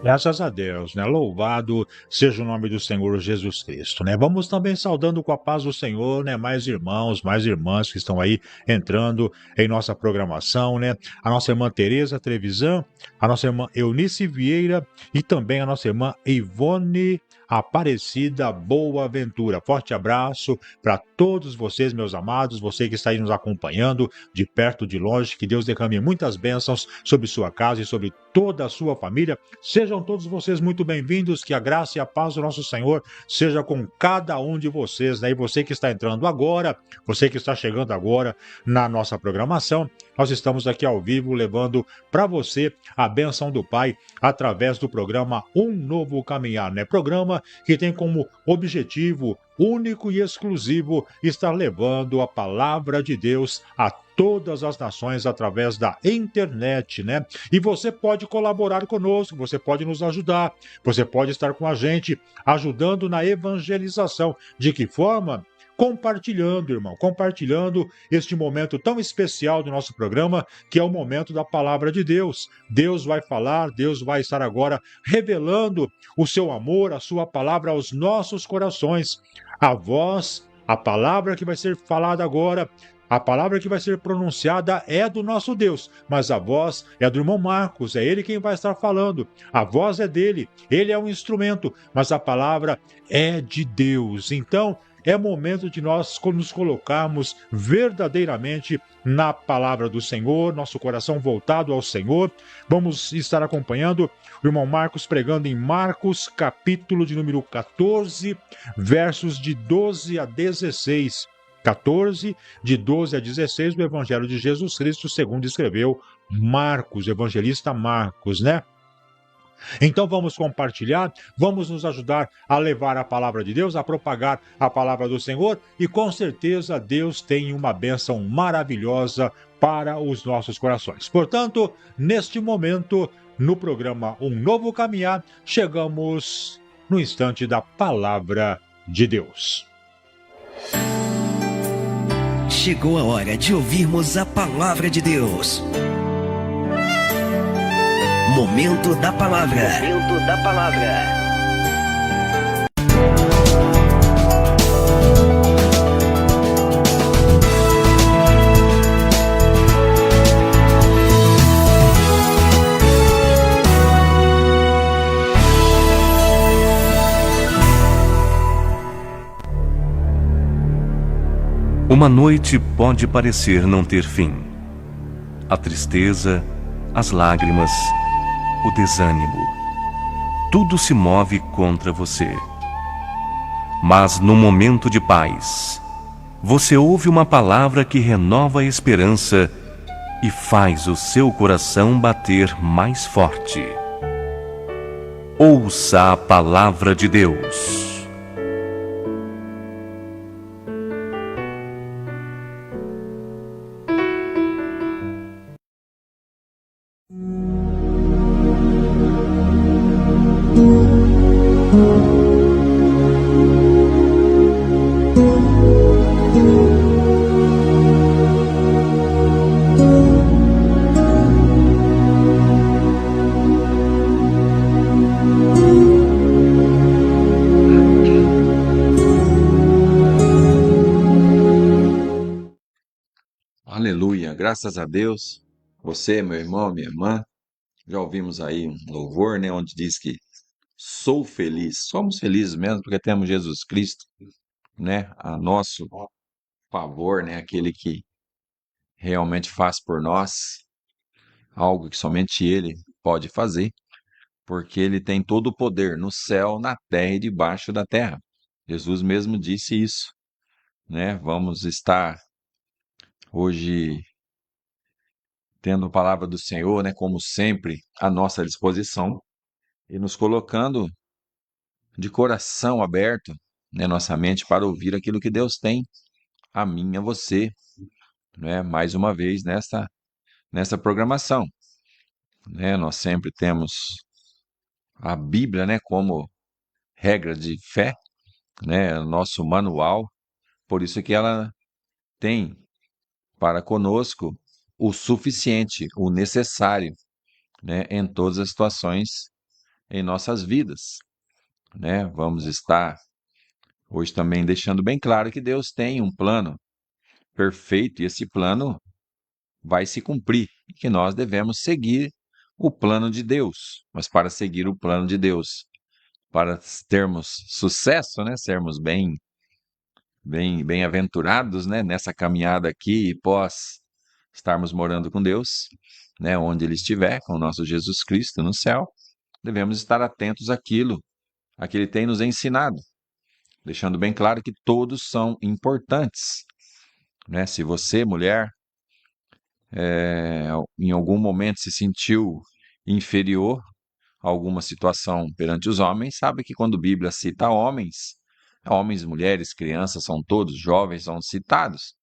Graças a Deus, né? Louvado seja o nome do Senhor Jesus Cristo, né? Vamos também saudando com a paz do Senhor, né? Mais irmãos, mais irmãs que estão aí entrando em nossa programação, né? A nossa irmã Tereza Trevisan, a nossa irmã Eunice Vieira e também a nossa irmã Ivone Aparecida Boaventura. Forte abraço para todos vocês, meus amados, você que está aí nos acompanhando de perto, de longe, que Deus derrame muitas bênçãos sobre sua casa e sobre toda a sua família. Sejam todos vocês muito bem-vindos, que a graça e a paz do nosso Senhor seja com cada um de vocês, né? E você que está entrando agora, você que está chegando agora na nossa programação, nós estamos aqui ao vivo levando para você a bênção do Pai através do programa Um Novo Caminhar, né? Programa que tem como objetivo único e exclusivo estar levando a palavra de Deus a todas as nações através da internet, né? E você pode colaborar conosco, você pode nos ajudar, você pode estar com a gente ajudando na evangelização. De que forma? Compartilhando, irmão, compartilhando este momento tão especial do nosso programa, que é o momento da palavra de Deus. Deus vai falar, Deus vai estar agora revelando o seu amor, a sua palavra aos nossos corações. A voz, a palavra que vai ser falada agora, a palavra que vai ser pronunciada é do nosso Deus, mas a voz é do irmão Marcos, é ele quem vai estar falando. A voz é dele, ele é um instrumento, mas a palavra é de Deus. Então, é momento de nós nos colocarmos verdadeiramente na palavra do Senhor, nosso coração voltado ao Senhor. Vamos estar acompanhando o irmão Marcos pregando em Marcos, capítulo de número 14, versos de 12 a 16. 14, de 12 a 16, do Evangelho de Jesus Cristo, segundo escreveu Marcos, evangelista Marcos, né? Então vamos compartilhar, vamos nos ajudar a levar a palavra de Deus, a propagar a palavra do Senhor, e com certeza Deus tem uma bênção maravilhosa para os nossos corações. Portanto, neste momento, no programa Um Novo Caminhar, chegamos no instante da palavra de Deus. Chegou a hora de ouvirmos a palavra de Deus. Momento da palavra. Momento da palavra. Uma noite pode parecer não ter fim. A tristeza, as lágrimas, o desânimo, tudo se move contra você. Mas no momento de paz, você ouve uma palavra que renova a esperança e faz o seu coração bater mais forte. Ouça a palavra de Deus. Aleluia, graças a Deus. Você, meu irmão, minha irmã, já ouvimos aí um louvor, né, onde diz que sou feliz. Somos felizes mesmo porque temos Jesus Cristo, né, a nosso favor, né, aquele que realmente faz por nós algo que somente Ele pode fazer, porque Ele tem todo o poder no céu, na terra e debaixo da terra. Jesus mesmo disse isso, né? Vamos estar hoje tendo a palavra do Senhor, né, como sempre, à nossa disposição e nos colocando de coração aberto, né, nossa mente para ouvir aquilo que Deus tem a mim, a você, né, mais uma vez nessa programação, né? Nós sempre temos a Bíblia, né, como regra de fé, né, nosso manual, por isso que ela tem para conosco o suficiente, o necessário, né, em todas as situações em nossas vidas, né? Vamos estar hoje também deixando bem claro que Deus tem um plano perfeito e esse plano vai se cumprir e que nós devemos seguir o plano de Deus. Mas para seguir o plano de Deus, para termos sucesso, né, sermos bem-aventurados, né, nessa caminhada aqui e pós estarmos morando com Deus, né, onde Ele estiver, com o nosso Jesus Cristo no céu, devemos estar atentos àquilo a que Ele tem nos ensinado, deixando bem claro que todos são importantes, né? Se você, mulher, em algum momento se sentiu inferior a alguma situação perante os homens, sabe que quando a Bíblia cita homens, homens, mulheres, crianças, são todos, jovens são citados,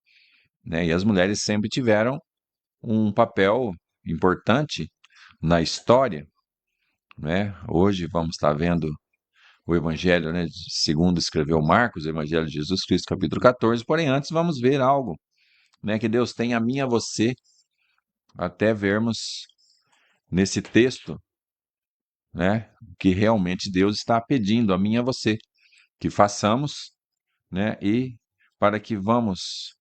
né? E as mulheres sempre tiveram um papel importante na história, né? Hoje vamos estar vendo o Evangelho, né, segundo escreveu Marcos, o Evangelho de Jesus Cristo, capítulo 14, porém antes vamos ver algo, né, que Deus tem a mim e a você, até vermos nesse texto, né, que realmente Deus está pedindo a mim e a você, que façamos, né, e para que vamos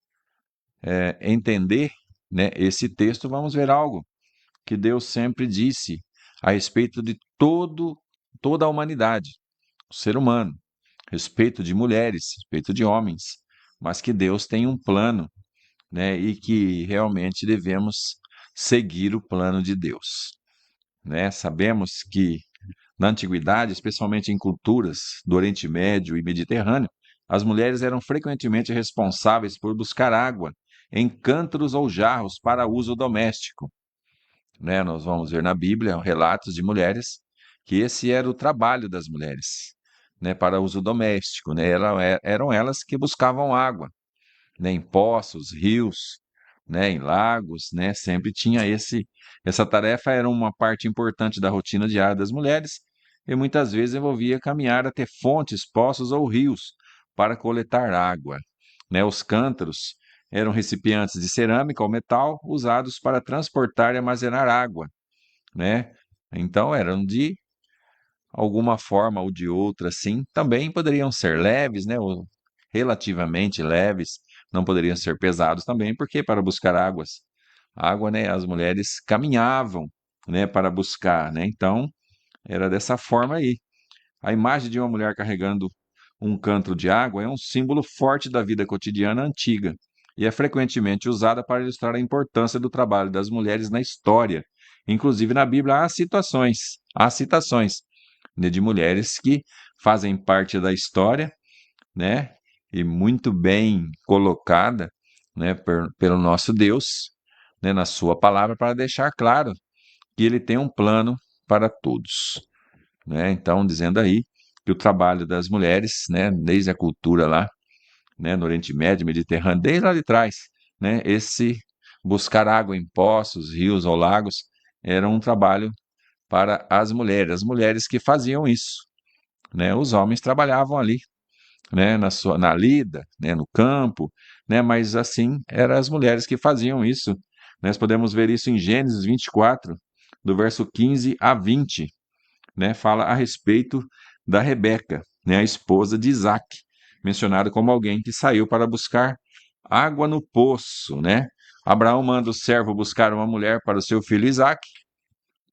entender, né, esse texto, vamos ver algo que Deus sempre disse a respeito de toda a humanidade, o ser humano, respeito de mulheres, respeito de homens, mas que Deus tem um plano, né, e que realmente devemos seguir o plano de Deus, né? Sabemos que na antiguidade, especialmente em culturas do Oriente Médio e Mediterrâneo, as mulheres eram frequentemente responsáveis por buscar água em cântaros ou jarros para uso doméstico, né? Nós vamos ver na Bíblia relatos de mulheres que esse era o trabalho das mulheres, né? Para uso doméstico, né? Eram elas que buscavam água, né? Em poços, rios, né? Em lagos, né? Sempre tinha essa tarefa era uma parte importante da rotina diária das mulheres e muitas vezes envolvia caminhar até fontes, poços ou rios para coletar água, né? Os cântaros eram recipientes de cerâmica ou metal usados para transportar e armazenar água, né? Então eram de alguma forma ou de outra, assim, também poderiam ser leves, né? Ou relativamente leves, não poderiam ser pesados também, porque para buscar água, né? As mulheres caminhavam, né? Para buscar, né? Então era dessa forma aí. A imagem de uma mulher carregando um cântaro de água é um símbolo forte da vida cotidiana antiga e é frequentemente usada para ilustrar a importância do trabalho das mulheres na história. Inclusive na Bíblia há citações, né, de mulheres que fazem parte da história, né, e muito bem colocada, né, pelo nosso Deus, né, na sua palavra para deixar claro que ele tem um plano para todos, né? Então, dizendo aí que o trabalho das mulheres, né, desde a cultura lá, né, no Oriente Médio, Mediterrâneo, desde lá de trás, né, esse buscar água em poços, rios ou lagos, era um trabalho para as mulheres que faziam isso, né? Os homens trabalhavam ali, né, na lida, né, no campo, né, mas assim, eram as mulheres que faziam isso. Nós podemos ver isso em Gênesis 24, do verso 15 a 20, né, fala a respeito da Rebeca, né, a esposa de Isaac, mencionada como alguém que saiu para buscar água no poço, né? Abraão manda o servo buscar uma mulher para o seu filho Isaac,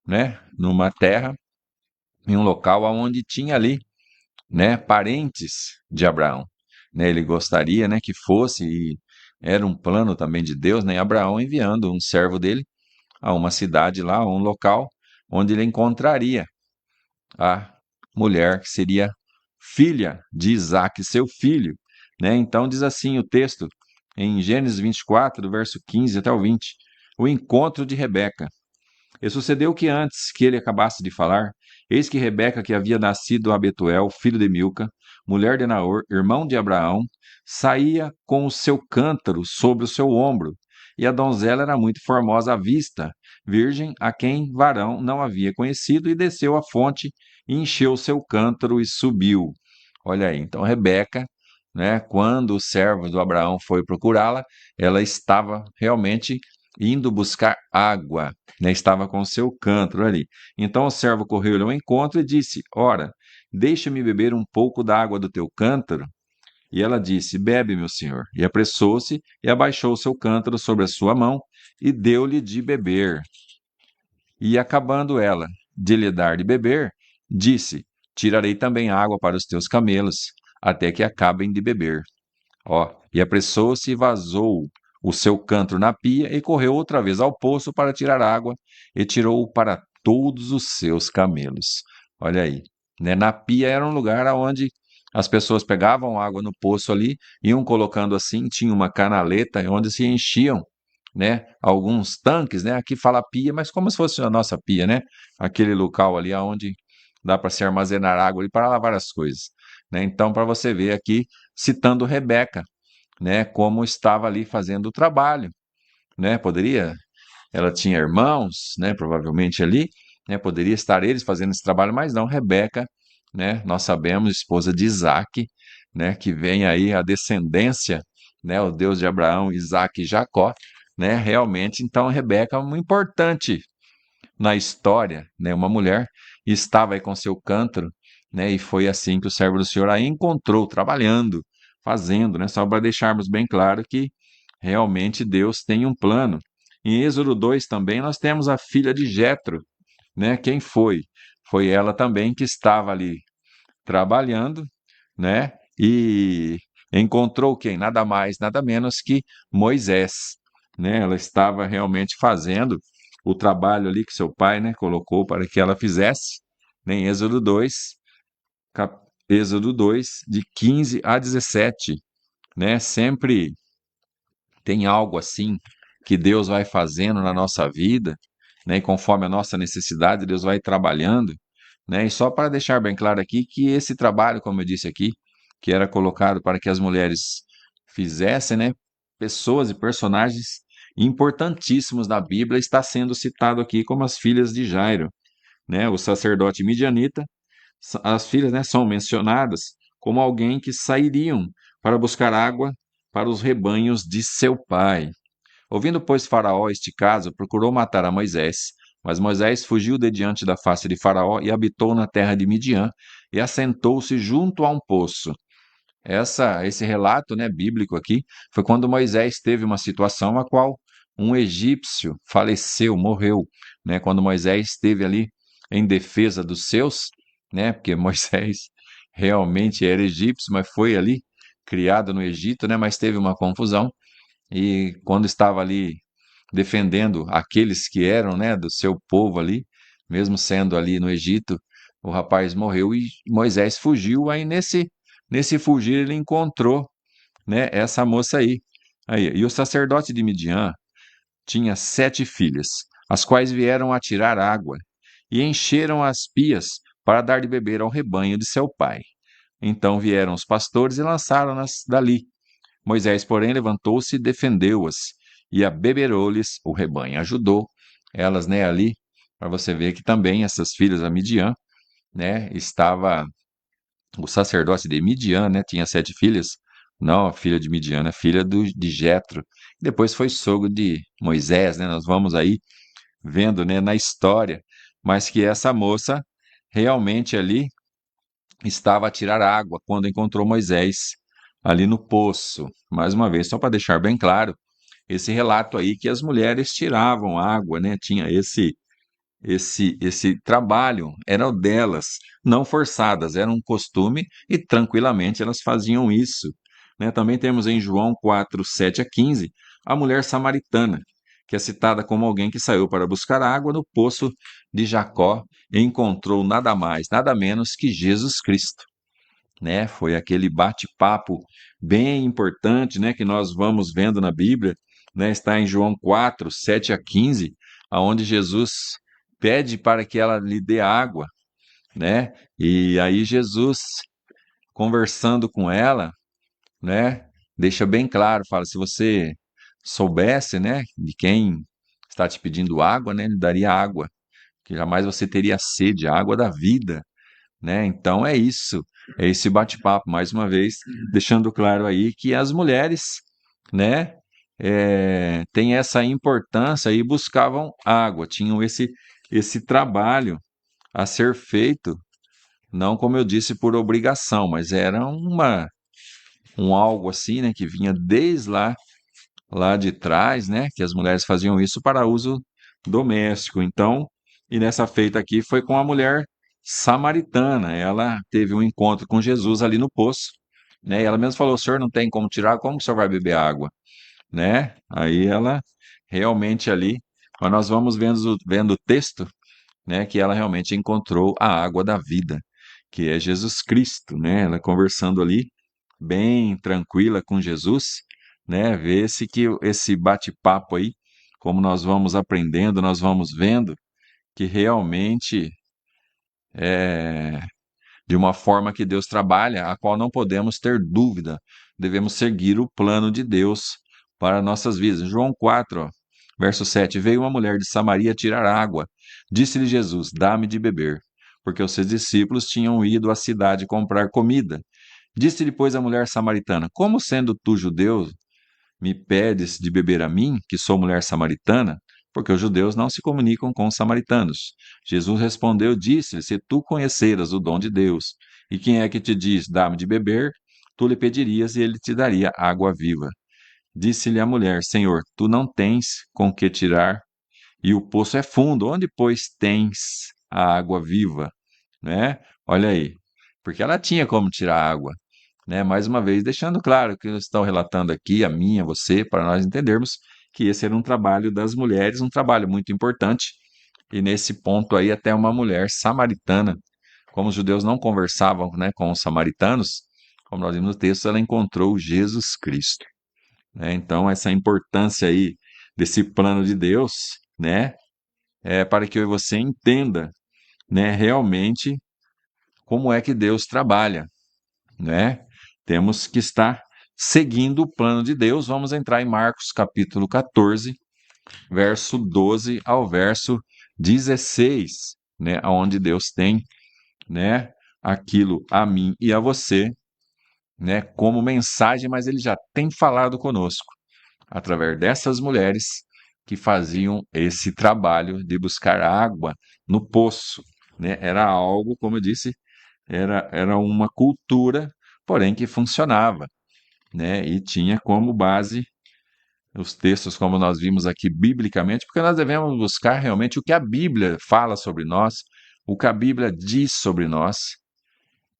né, numa terra, em um local onde tinha ali, né, parentes de Abraão, né? Ele gostaria, né, que fosse e era um plano também de Deus, né? Abraão enviando um servo dele a uma cidade lá, a um local onde ele encontraria a mulher que seria filha de Isaac, seu filho, né? Então diz assim o texto em Gênesis 24, do verso 15 até o 20, o encontro de Rebeca. E sucedeu que antes que ele acabasse de falar, eis que Rebeca, que havia nascido a Betuel, filho de Milca, mulher de Naor, irmão de Abraão, saía com o seu cântaro sobre o seu ombro, e a donzela era muito formosa à vista, virgem a quem varão não havia conhecido, e desceu à fonte, e encheu o seu cântaro e subiu. Olha aí, então Rebeca, né, quando o servo do Abraão foi procurá-la, ela estava realmente indo buscar água, né, estava com o seu cântaro ali. Então o servo correu-lhe ao encontro e disse: Ora, deixa-me beber um pouco da água do teu cântaro. E ela disse: Bebe, meu senhor. E apressou-se e abaixou o seu cântaro sobre a sua mão e deu-lhe de beber. E acabando ela de lhe dar de beber, disse: Tirarei também água para os teus camelos, até que acabem de beber. Ó, e apressou-se e vazou o seu cântaro na pia e correu outra vez ao poço para tirar água e tirou para todos os seus camelos. Olha aí, né? Na pia era um lugar onde as pessoas pegavam água no poço ali, iam colocando assim, tinha uma canaleta onde se enchiam, né, alguns tanques, né? Aqui fala pia, mas como se fosse a nossa pia, né? Aquele local ali onde dá para se armazenar água ali para lavar as coisas, né? Então, para você ver aqui, citando Rebeca, né, como estava ali fazendo o trabalho, né? Ela tinha irmãos, né, provavelmente ali, né, poderia estar eles fazendo esse trabalho, mas não, Rebeca, né, nós sabemos, esposa de Isaac, né, que vem aí a descendência, né, o Deus de Abraão, Isaac e Jacó, né, realmente, então, Rebeca é muito importante na história, né, uma mulher, estava aí com seu cântaro, né, e foi assim que o servo do Senhor a encontrou, trabalhando, fazendo, né, só para deixarmos bem claro que realmente Deus tem um plano. Em Êxodo 2 também nós temos a filha de Jetro, né, quem foi? Foi ela também que estava ali trabalhando, né, e encontrou quem? Nada mais, nada menos que Moisés, né, ela estava realmente fazendo o trabalho ali que seu pai, né, colocou para que ela fizesse, né, em Êxodo 2, Êxodo 2, de 15 a 17, né? Sempre tem algo assim que Deus vai fazendo na nossa vida, né? E conforme a nossa necessidade, Deus vai trabalhando, né? E só para deixar bem claro aqui que esse trabalho, como eu disse aqui, que era colocado para que as mulheres fizessem, né? Pessoas e personagens importantíssimos da Bíblia está sendo citado aqui como as filhas de Jairo, né? O sacerdote midianita, as filhas, né, são mencionadas como alguém que sairiam para buscar água para os rebanhos de seu pai. Ouvindo, pois, Faraó este caso, procurou matar a Moisés. Mas Moisés fugiu de diante da face de Faraó e habitou na terra de Midian e assentou-se junto a um poço. Esse relato, né, bíblico aqui foi quando Moisés teve uma situação a qual um egípcio faleceu, morreu, né, quando Moisés esteve ali em defesa dos seus, né, porque Moisés realmente era egípcio, mas foi ali criado no Egito, né, mas teve uma confusão e quando estava ali defendendo aqueles que eram, né, do seu povo ali, mesmo sendo ali no Egito, o rapaz morreu e Moisés fugiu. Aí nesse fugir ele encontrou, né, essa moça aí. Aí, e o sacerdote de Midian tinha 7 filhas, as quais vieram a tirar água e encheram as pias para dar de beber ao rebanho de seu pai. Então vieram os pastores e lançaram-nas dali. Moisés, porém, levantou-se e defendeu-as, e abeberou-lhes o rebanho. Ajudou elas, né, ali, para você ver que também essas filhas da Midian, né, estava o sacerdote de Midian, né, tinha 7 filhas, não a filha de Midian, né, filha de Jetro. Depois foi sogro de Moisés, né, nós vamos aí vendo, né, na história, mas que essa moça realmente ali estava a tirar água quando encontrou Moisés ali no poço. Mais uma vez, só para deixar bem claro, esse relato aí que as mulheres tiravam água, né? Tinha esse trabalho, era o delas, não forçadas, era um costume e tranquilamente elas faziam isso, né? Também temos em João 4, 7 a 15, a mulher samaritana, que é citada como alguém que saiu para buscar água no poço de Jacó e encontrou nada mais, nada menos que Jesus Cristo, né? Foi aquele bate-papo bem importante, né, que nós vamos vendo na Bíblia, né? Está em João 4, 7 a 15, aonde Jesus pede para que ela lhe dê água, né? E aí Jesus, conversando com ela, né, deixa bem claro, fala, se você soubesse, né, de quem está te pedindo água, né, ele daria água, que jamais você teria sede, a água da vida, né? Então é isso, é esse bate-papo, mais uma vez, deixando claro aí que as mulheres, né, têm essa importância e buscavam água, tinham esse trabalho a ser feito, não como eu disse por obrigação, mas era um algo assim, né, que vinha desde lá de trás, né, que as mulheres faziam isso para uso doméstico. Então, e nessa feita aqui foi com a mulher samaritana. Ela teve um encontro com Jesus ali no poço, né? E ela mesma falou: "O senhor não tem como tirar, como que o senhor vai beber água?", né? Aí ela realmente ali, mas nós vamos vendo o texto, né, que ela realmente encontrou a água da vida, que é Jesus Cristo, né? Ela conversando ali bem tranquila com Jesus, né? Vê-se que esse bate-papo aí, como nós vamos aprendendo, nós vamos vendo que realmente é de uma forma que Deus trabalha, a qual não podemos ter dúvida. Devemos seguir o plano de Deus para nossas vidas. João 4, ó, verso 7. Veio uma mulher de Samaria tirar água. Disse-lhe Jesus: "Dá-me de beber", porque os seus discípulos tinham ido à cidade comprar comida. Disse depois a mulher samaritana: "Como sendo tu judeu, me pedes de beber a mim, que sou mulher samaritana? Porque os judeus não se comunicam com os samaritanos." Jesus respondeu, disse-lhe: "Se tu conheceras o dom de Deus, e quem é que te diz, dá-me de beber, tu lhe pedirias e ele te daria água viva." Disse-lhe a mulher: "Senhor, tu não tens com que tirar, e o poço é fundo. Onde, pois, tens a água viva?" Né? Olha aí, porque ela tinha como tirar água, né? Mais uma vez, deixando claro que eles estão relatando aqui, a mim, a você, para nós entendermos que esse era um trabalho das mulheres, um trabalho muito importante, e nesse ponto aí até uma mulher samaritana Como os judeus não conversavam, né, com os samaritanos, como nós vimos no texto, ela encontrou Jesus Cristo, né? Então, essa importância aí desse plano de Deus, né, é para que eu e você entenda, né, realmente como é que Deus trabalha, né? Temos que estar seguindo o plano de Deus. Vamos entrar em Marcos capítulo 14, verso 12 ao verso 16, né, onde Deus tem, né, aquilo a mim e a você, né, como mensagem, mas ele já tem falado conosco através dessas mulheres que faziam esse trabalho de buscar água no poço, né? Era algo, como eu disse, era uma cultura, porém que funcionava, né? E tinha como base os textos, como nós vimos aqui biblicamente, porque nós devemos buscar realmente o que a Bíblia fala sobre nós, o que a Bíblia diz sobre nós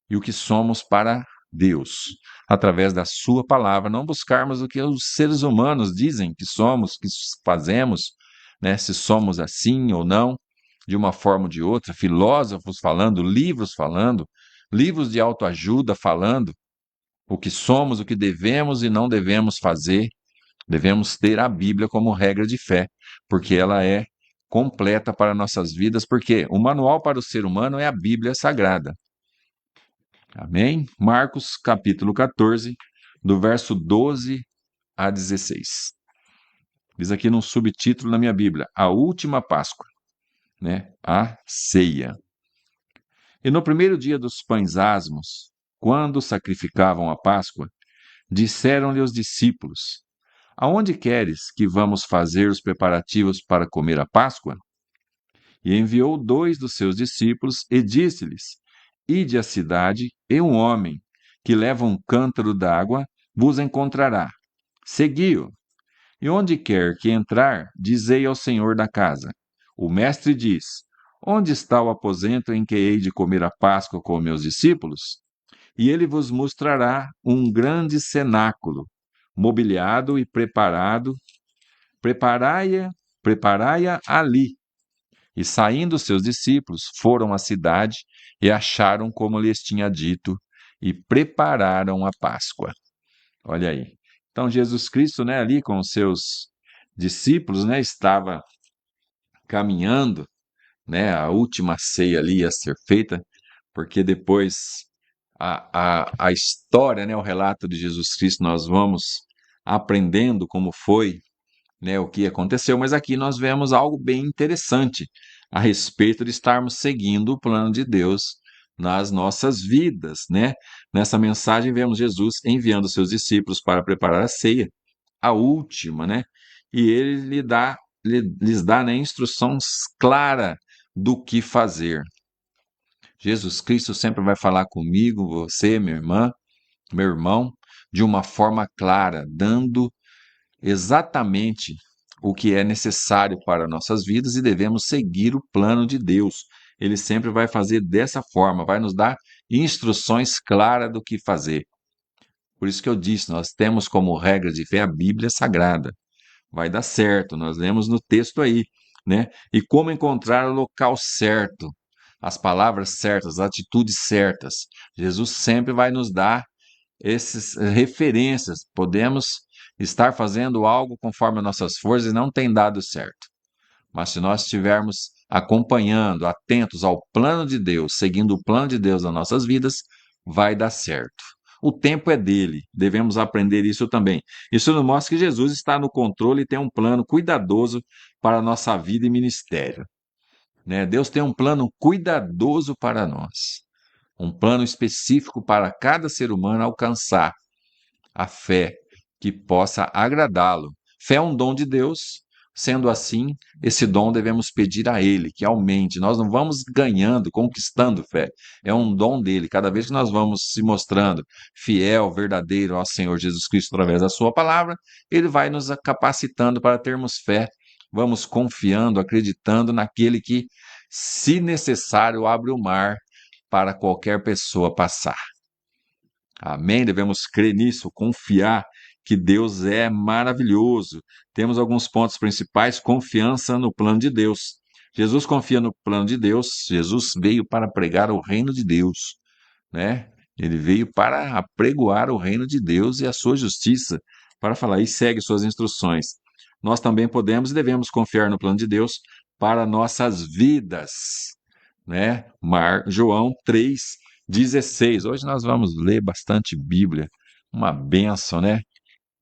e o que somos para Deus, através da sua palavra, não buscarmos o que os seres humanos dizem que somos, que fazemos, né? Se somos assim ou não, de uma forma ou de outra, filósofos falando, livros de autoajuda falando o que somos, o que devemos e não devemos fazer. Devemos ter a Bíblia como regra de fé, porque ela é completa para nossas vidas, porque o manual para o ser humano é a Bíblia Sagrada. Amém? Marcos capítulo 14, do verso 12 a 16. Diz aqui no subtítulo na minha Bíblia, a última Páscoa, né? A ceia. E no primeiro dia dos pães asmos, quando sacrificavam a Páscoa, disseram-lhe os discípulos: Aonde queres que vamos fazer os preparativos para comer a Páscoa? E enviou 2 dos seus discípulos e disse-lhes: Ide à cidade, e um homem que leva um cântaro d'água vos encontrará. Segui-o. E onde quer que entrar, dizei ao senhor da casa: O mestre diz: Onde está o aposento em que hei de comer a Páscoa com meus discípulos? E ele vos mostrará um grande cenáculo, mobiliado e preparado. Preparai-a ali. E saindo seus discípulos, foram à cidade e acharam como lhes tinha dito, e prepararam a Páscoa. Olha aí. Então, Jesus Cristo, né, ali com os seus discípulos, né, estava caminhando, né, a última ceia ali ia ser feita, porque depois a história, né, o relato de Jesus Cristo, nós vamos aprendendo como foi, né, o que aconteceu, mas aqui nós vemos algo bem interessante a respeito de estarmos seguindo o plano de Deus nas nossas vidas, né? Nessa mensagem vemos Jesus enviando seus discípulos para preparar a ceia, a última, né? E ele lhes dá, né, instruções claras do que fazer. Jesus Cristo sempre vai falar comigo, você, minha irmã, meu irmão, de uma forma clara, dando exatamente o que é necessário para nossas vidas e devemos seguir o plano de Deus. Ele sempre vai fazer dessa forma, vai nos dar instruções claras do que fazer. Por isso que eu disse, nós temos como regra de fé a Bíblia Sagrada. Vai dar certo, nós lemos no texto aí, né? E como encontrar o local certo, as palavras certas, as atitudes certas. Jesus sempre vai nos dar essas referências. Podemos estar fazendo algo conforme as nossas forças e não tem dado certo. Mas se nós estivermos acompanhando, atentos ao plano de Deus, seguindo o plano de Deus nas nossas vidas, vai dar certo. O tempo é dele, devemos aprender isso também. Isso nos mostra que Jesus está no controle e tem um plano cuidadoso para a nossa vida e ministério, né? Deus tem um plano cuidadoso para nós, um plano específico para cada ser humano alcançar a fé que possa agradá-lo. Fé é um dom de Deus, sendo assim, esse dom devemos pedir a Ele, que aumente. Nós não vamos ganhando, conquistando fé, é um dom dele. Cada vez que nós vamos se mostrando fiel, verdadeiro ao Senhor Jesus Cristo através da Sua palavra, Ele vai nos capacitando para termos fé. Vamos confiando, acreditando naquele que, se necessário, abre o mar para qualquer pessoa passar. Amém? Devemos crer nisso, confiar que Deus é maravilhoso. Temos alguns pontos principais: confiança no plano de Deus. Jesus confia no plano de Deus. Jesus veio para pregar o reino de Deus, né? Ele veio para apregoar o reino de Deus e a sua justiça, para falar e segue suas instruções. Nós também podemos e devemos confiar no plano de Deus para nossas vidas, né? João 3,16. Hoje nós vamos ler bastante Bíblia, uma bênção, né?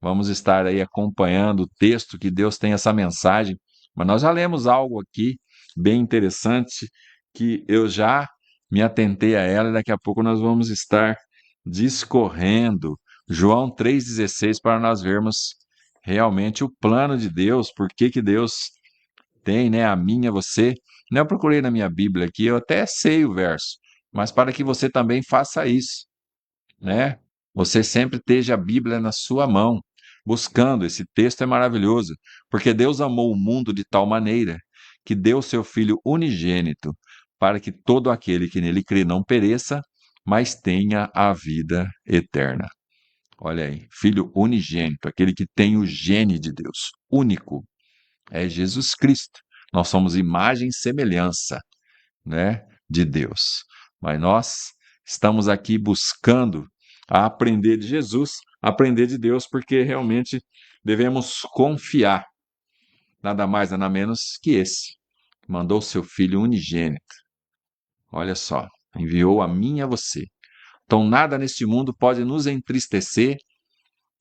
Vamos estar aí acompanhando o texto que Deus tem essa mensagem, mas nós já lemos algo aqui bem interessante que eu já me atentei a ela e daqui a pouco nós vamos estar discorrendo João 3,16 para nós vermos realmente o plano de Deus, por que que Deus tem, né, a mim e a você. Né, eu procurei na minha Bíblia aqui, eu até sei o verso, mas para que você também faça isso, né? Você sempre esteja a Bíblia na sua mão, buscando. Esse texto é maravilhoso, porque Deus amou o mundo de tal maneira que deu seu Filho unigênito, para que todo aquele que nele crê não pereça, mas tenha a vida eterna. Olha aí, Filho unigênito, aquele que tem o gene de Deus, único, é Jesus Cristo. Nós somos imagem e semelhança, né, de Deus. Mas nós estamos aqui buscando a aprender de Jesus, aprender de Deus, porque realmente devemos confiar, nada mais, nada menos que esse. Mandou seu Filho unigênito. Olha só, enviou a mim e a você. Então nada neste mundo pode nos entristecer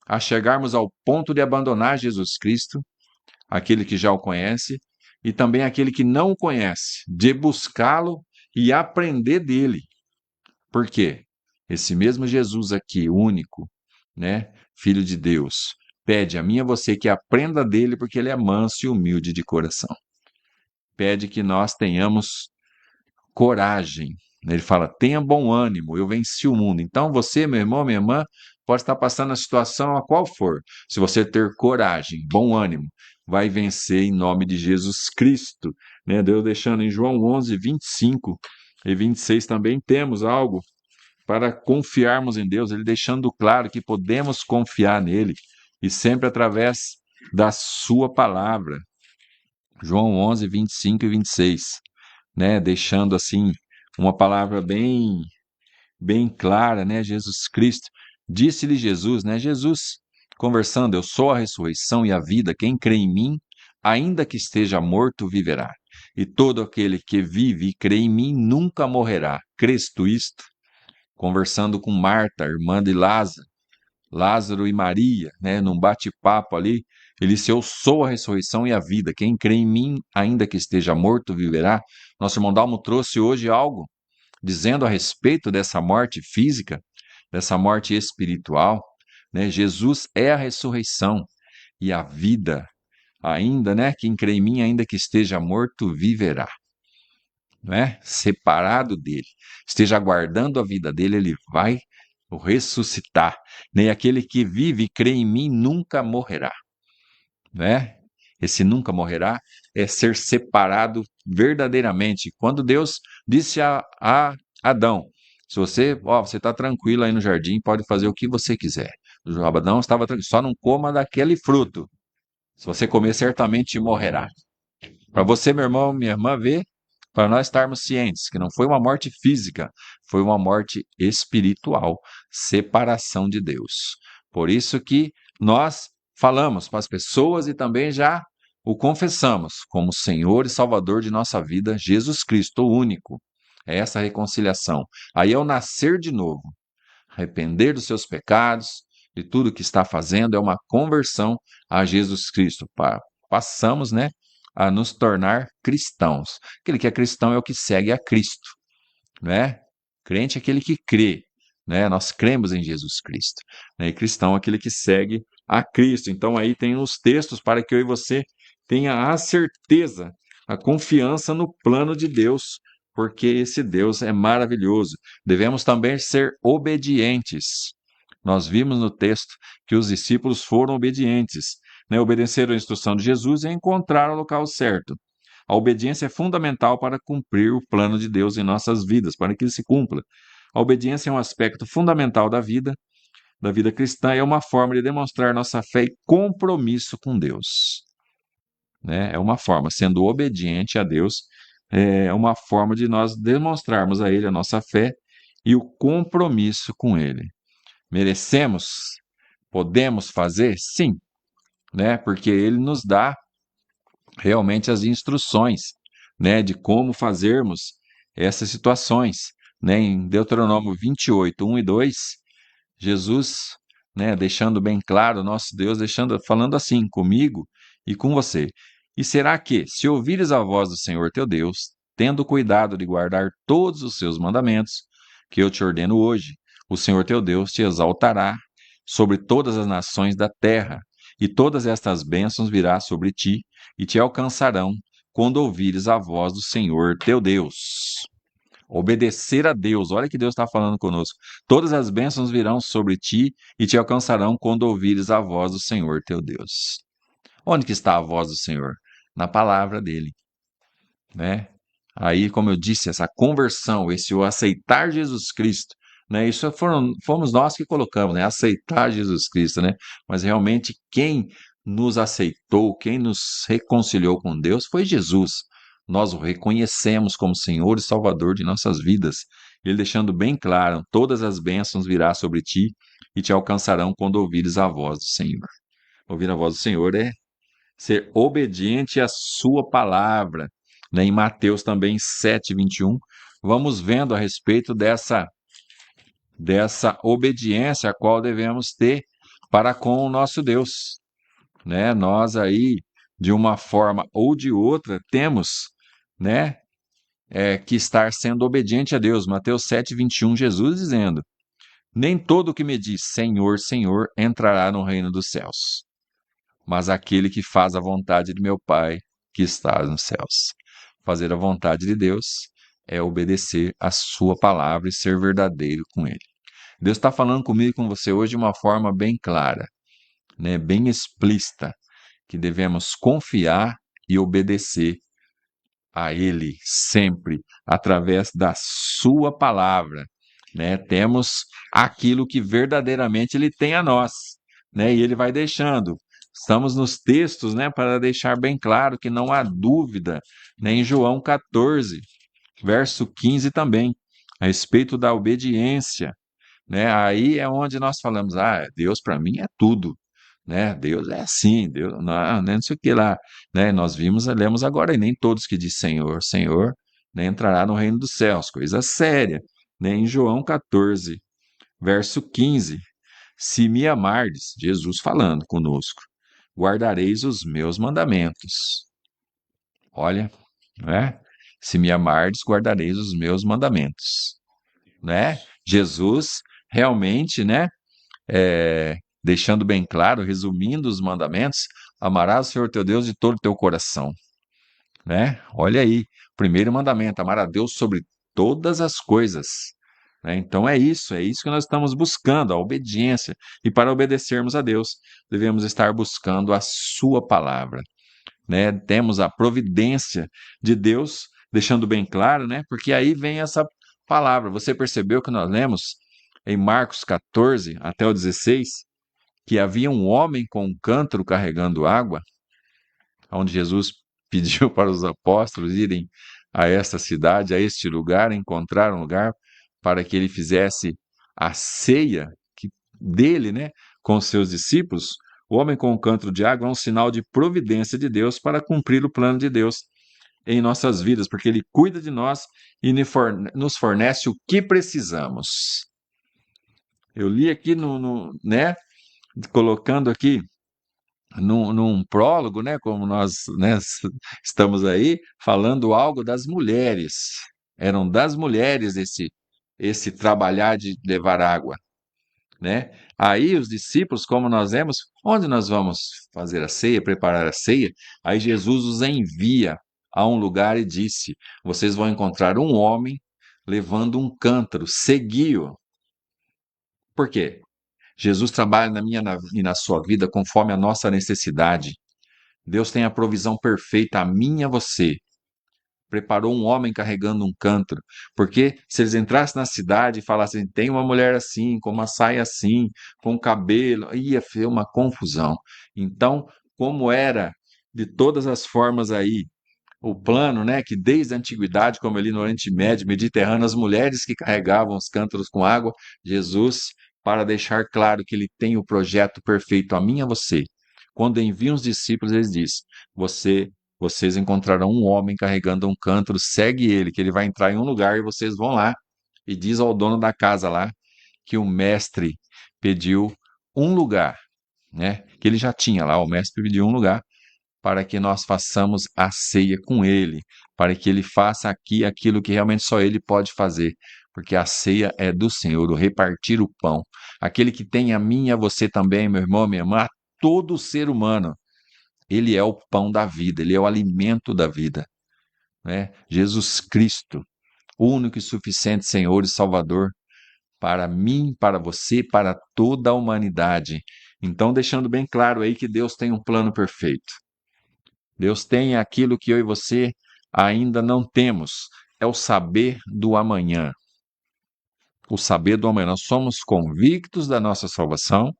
a chegarmos ao ponto de abandonar Jesus Cristo, aquele que já o conhece, e também aquele que não o conhece, de buscá-lo e aprender dele. Por quê? Esse mesmo Jesus aqui, único, né, Filho de Deus, pede a mim e a você que aprenda dele, porque ele é manso e humilde de coração. Pede que nós tenhamos coragem. Ele fala, tenha bom ânimo, eu venci o mundo. Então você, meu irmão, minha irmã, pode estar passando a situação a qual for. Se você ter coragem, bom ânimo, vai vencer em nome de Jesus Cristo. Né? Deus deixando em João 11:25 e 26 também temos algo para confiarmos em Deus, ele deixando claro que podemos confiar nele e sempre através da sua palavra. João 11:25 e 26, né? Deixando assim uma palavra bem clara, né? Jesus Cristo, disse-lhe Jesus, né? Jesus conversando, eu sou a ressurreição e a vida, quem crê em mim, ainda que esteja morto, viverá. E todo aquele que vive e crê em mim nunca morrerá. Crês tu isto? Conversando com Marta, irmã de Lázaro, Lázaro e Maria, né, num bate-papo ali, ele disse, eu sou a ressurreição e a vida, quem crê em mim, ainda que esteja morto, viverá. Nosso irmão Dalmo trouxe hoje algo, dizendo a respeito dessa morte física, dessa morte espiritual, né, Jesus é a ressurreição e a vida, ainda, né, quem crê em mim, ainda que esteja morto, viverá. Né? Separado dele, esteja aguardando a vida dele, ele vai ressuscitar. Nem aquele que vive e crê em mim nunca morrerá. Né? Esse nunca morrerá é ser separado verdadeiramente. Quando Deus disse a Adão, se você está tranquilo aí no jardim, pode fazer o que você quiser. Adão estava tranquilo, só não coma daquele fruto. Se você comer, certamente morrerá. Para você, meu irmão, minha irmã, ver, para nós estarmos cientes que não foi uma morte física, foi uma morte espiritual, separação de Deus. Por isso que nós falamos para as pessoas e também já o confessamos como Senhor e Salvador de nossa vida, Jesus Cristo, o único. É essa reconciliação. Aí é o nascer de novo, arrepender dos seus pecados, de tudo que está fazendo, é uma conversão a Jesus Cristo. Passamos, né, a nos tornar cristãos. Aquele que é cristão é o que segue a Cristo, né? Crente é aquele que crê, né? Nós cremos em Jesus Cristo, né? E cristão é aquele que segue a Cristo. Então aí tem os textos para que eu e você tenha a certeza, a confiança no plano de Deus, porque esse Deus é maravilhoso. Devemos também ser obedientes. Nós vimos no texto que os discípulos foram obedientes, né? Obedeceram a instrução de Jesus e encontraram o local certo. A obediência é fundamental para cumprir o plano de Deus em nossas vidas, para que ele se cumpra. A obediência é um aspecto fundamental da vida cristã, e é uma forma de demonstrar nossa fé e compromisso com Deus. né? É uma forma, sendo obediente a Deus, é uma forma de nós demonstrarmos a Ele a nossa fé e o compromisso com Ele. Merecemos? Podemos fazer? Sim, né? Porque Ele nos dá realmente as instruções, né, de como fazermos essas situações, né? Em Deuteronômio 28, 1 e 2, Jesus, né, deixando bem claro, nosso Deus, falando assim comigo e com você. E será que, se ouvires a voz do Senhor teu Deus, tendo cuidado de guardar todos os seus mandamentos, que eu te ordeno hoje, o Senhor teu Deus te exaltará sobre todas as nações da terra, e todas estas bênçãos virá sobre ti e te alcançarão quando ouvires a voz do Senhor teu Deus. Obedecer a Deus, olha que Deus está falando conosco. Todas as bênçãos virão sobre ti e te alcançarão quando ouvires a voz do Senhor teu Deus. Onde que está a voz do Senhor? Na palavra dele, né? Aí, como eu disse, essa conversão, esse o aceitar Jesus Cristo, né? Isso fomos nós que colocamos, né? Aceitar Jesus Cristo, né? Mas realmente quem nos aceitou, quem nos reconciliou com Deus foi Jesus. Nós o reconhecemos como Senhor e Salvador de nossas vidas. Ele deixando bem claro, todas as bênçãos virá sobre ti e te alcançarão quando ouvires a voz do Senhor. Ouvir a voz do Senhor é ser obediente à sua palavra, né? Em Mateus também 7:21, vamos vendo a respeito dessa obediência a qual devemos ter para com o nosso Deus, né? Nós aí, de uma forma ou de outra, temos, né, que estar sendo obediente a Deus. Mateus 7:21, Jesus dizendo: nem todo que me diz Senhor, Senhor entrará no reino dos céus, mas aquele que faz a vontade de meu Pai que está nos céus. Fazer a vontade de Deus é obedecer a sua palavra e ser verdadeiro com Ele. Deus está falando comigo e com você hoje de uma forma bem clara, né, bem explícita, que devemos confiar e obedecer a Ele sempre, através da sua palavra, né? Temos aquilo que verdadeiramente Ele tem a nós, né? E Ele vai deixando. Estamos nos textos, né, para deixar bem claro que não há dúvida, né, em João 14, verso 15 também, a respeito da obediência, né? Aí é onde nós falamos, Deus para mim é tudo, né? Deus é assim, Deus não sei o que lá, né? Nós lemos agora, e nem todos que diz Senhor, Senhor, né, entrará no reino dos céus, coisa séria, né? Em João 14, verso 15, se me amardes, Jesus falando conosco, guardareis os meus mandamentos. Olha, né? Se me amardes, guardareis os meus mandamentos, né? Jesus realmente, né, deixando bem claro, resumindo os mandamentos, amarás o Senhor teu Deus de todo o teu coração, né? Olha aí, primeiro mandamento, amar a Deus sobre todas as coisas, né? Então é isso que nós estamos buscando, a obediência. E para obedecermos a Deus, devemos estar buscando a sua palavra, né? Temos a providência de Deus, deixando bem claro, né? Porque aí vem essa palavra. Você percebeu que nós lemos em Marcos 14 até o 16, que havia um homem com um cântaro carregando água, onde Jesus pediu para os apóstolos irem a esta cidade, a este lugar, encontrar um lugar para que ele fizesse a ceia dele, né, com os seus discípulos. O homem com o cântaro de água é um sinal de providência de Deus para cumprir o plano de Deus em nossas vidas, porque Ele cuida de nós e nos fornece o que precisamos. Eu li aqui, né, colocando aqui num prólogo, né, como nós, né, estamos aí, falando algo das mulheres. Eram das mulheres esse trabalhar de levar água, né? Aí os discípulos, como nós vemos, onde nós vamos fazer a ceia, preparar a ceia? Aí Jesus os envia a um lugar e disse: vocês vão encontrar um homem levando um cântaro, segui-o. Por quê? Jesus trabalha na minha e na sua vida conforme a nossa necessidade. Deus tem a provisão perfeita a mim e a você. Preparou um homem carregando um cântaro, porque se eles entrassem na cidade e falassem, tem uma mulher assim, com uma saia assim, com cabelo, ia ser uma confusão. Então, como era de todas as formas aí. O plano, né, que desde a antiguidade, como ali no Oriente Médio, Mediterrâneo, as mulheres que carregavam os cântaros com água, Jesus, para deixar claro que ele tem o projeto perfeito a mim e a você. Quando envia os discípulos, ele diz: vocês encontrarão um homem carregando um cântaro, segue ele, que ele vai entrar em um lugar e vocês vão lá. E diz ao dono da casa lá que o mestre pediu um lugar, né? Que ele já tinha lá, o mestre pediu um lugar para que nós façamos a ceia com ele, para que ele faça aqui aquilo que realmente só ele pode fazer, porque a ceia é do Senhor, o repartir o pão. Aquele que tem a mim e a você também, meu irmão, minha irmã, a todo ser humano, ele é o pão da vida, ele é o alimento da vida, né? Jesus Cristo, único e suficiente Senhor e Salvador, para mim, para você, para toda a humanidade. Então, deixando bem claro aí que Deus tem um plano perfeito. Deus tem aquilo que eu e você ainda não temos, é o saber do amanhã. O saber do amanhã. Nós somos convictos da nossa salvação,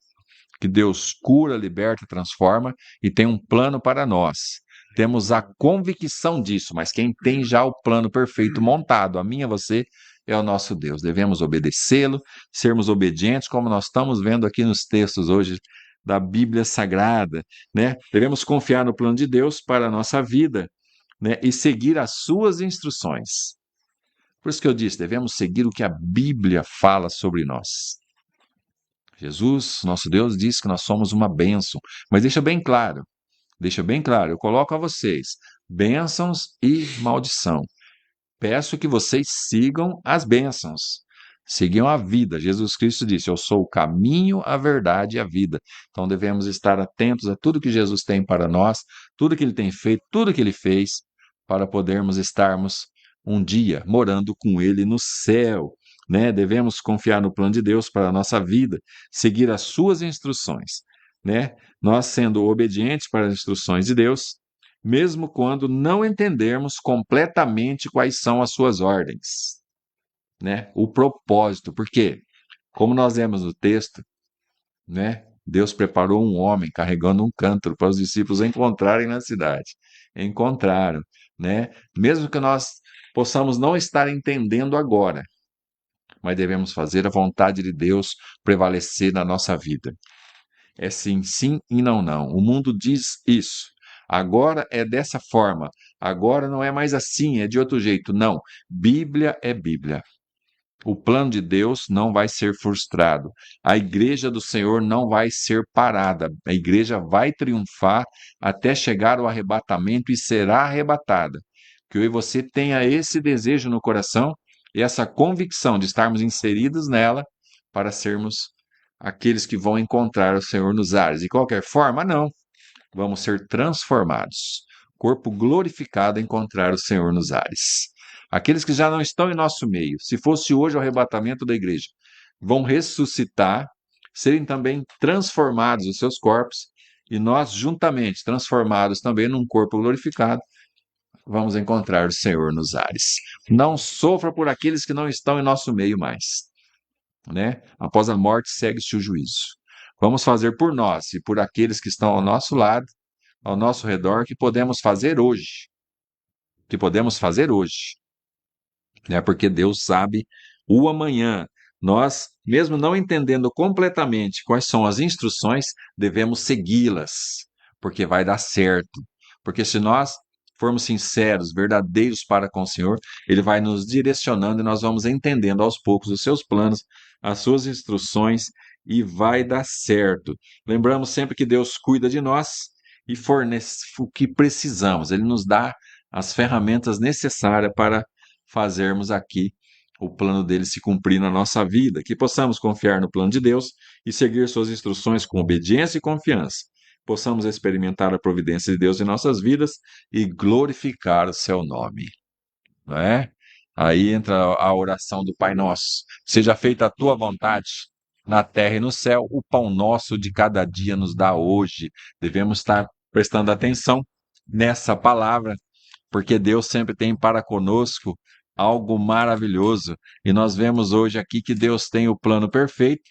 que Deus cura, liberta, transforma e tem um plano para nós. Temos a convicção disso, mas quem tem já o plano perfeito montado, a mim e a você, é o nosso Deus. Devemos obedecê-lo, sermos obedientes, como nós estamos vendo aqui nos textos hoje da Bíblia Sagrada, né? Devemos confiar no plano de Deus para a nossa vida, né? E seguir as suas instruções. Por isso que eu disse, devemos seguir o que a Bíblia fala sobre nós. Jesus, nosso Deus, diz que nós somos uma bênção, mas deixa bem claro, eu coloco a vocês, bênçãos e maldição. Peço que vocês sigam as bênçãos, sigam a vida. Jesus Cristo disse: eu sou o caminho, a verdade e a vida. Então devemos estar atentos a tudo que Jesus tem para nós, tudo que ele tem feito, tudo que ele fez, para podermos estarmos um dia morando com ele no céu, né? Devemos confiar no plano de Deus para a nossa vida, seguir as suas instruções, né? Nós sendo obedientes para as instruções de Deus, mesmo quando não entendermos completamente quais são as suas ordens, né? O propósito, porque, como nós vemos no texto, né? Deus preparou um homem carregando um cântaro para os discípulos encontrarem na cidade. Encontraram, né? Mesmo que nós possamos não estar entendendo agora, mas devemos fazer a vontade de Deus prevalecer na nossa vida. É sim, sim e não, não. O mundo diz isso. Agora é dessa forma. Agora não é mais assim, é de outro jeito. Não. Bíblia é Bíblia. O plano de Deus não vai ser frustrado. A igreja do Senhor não vai ser parada. A igreja vai triunfar até chegar ao arrebatamento e será arrebatada. Que eu e você tenha esse desejo no coração e essa convicção de estarmos inseridos nela para sermos aqueles que vão encontrar o Senhor nos ares. De qualquer forma, não. Vamos ser transformados. Corpo glorificado a encontrar o Senhor nos ares. Aqueles que já não estão em nosso meio, se fosse hoje o arrebatamento da igreja, vão ressuscitar, serem também transformados os seus corpos, e nós, juntamente, transformados também num corpo glorificado, vamos encontrar o Senhor nos ares. Não sofra por aqueles que não estão em nosso meio mais, né? Após a morte, segue-se o juízo. Vamos fazer por nós e por aqueles que estão ao nosso lado, ao nosso redor, que podemos fazer hoje. Né? Porque Deus sabe o amanhã. Nós, mesmo não entendendo completamente quais são as instruções, devemos segui-las, porque vai dar certo. Porque se nós formos sinceros, verdadeiros para com o Senhor, Ele vai nos direcionando e nós vamos entendendo aos poucos os seus planos, as suas instruções, e vai dar certo. Lembramos sempre que Deus cuida de nós e fornece o que precisamos. Ele nos dá as ferramentas necessárias para fazermos aqui o plano dele se cumprir na nossa vida, que possamos confiar no plano de Deus e seguir suas instruções com obediência e confiança. Possamos experimentar a providência de Deus em nossas vidas e glorificar o seu nome. Não é? Aí entra a oração do Pai Nosso. Seja feita a tua vontade, na terra e no céu. O pão nosso de cada dia nos dá hoje. Devemos estar prestando atenção nessa palavra, porque Deus sempre tem para conosco algo maravilhoso. E nós vemos hoje aqui que Deus tem o plano perfeito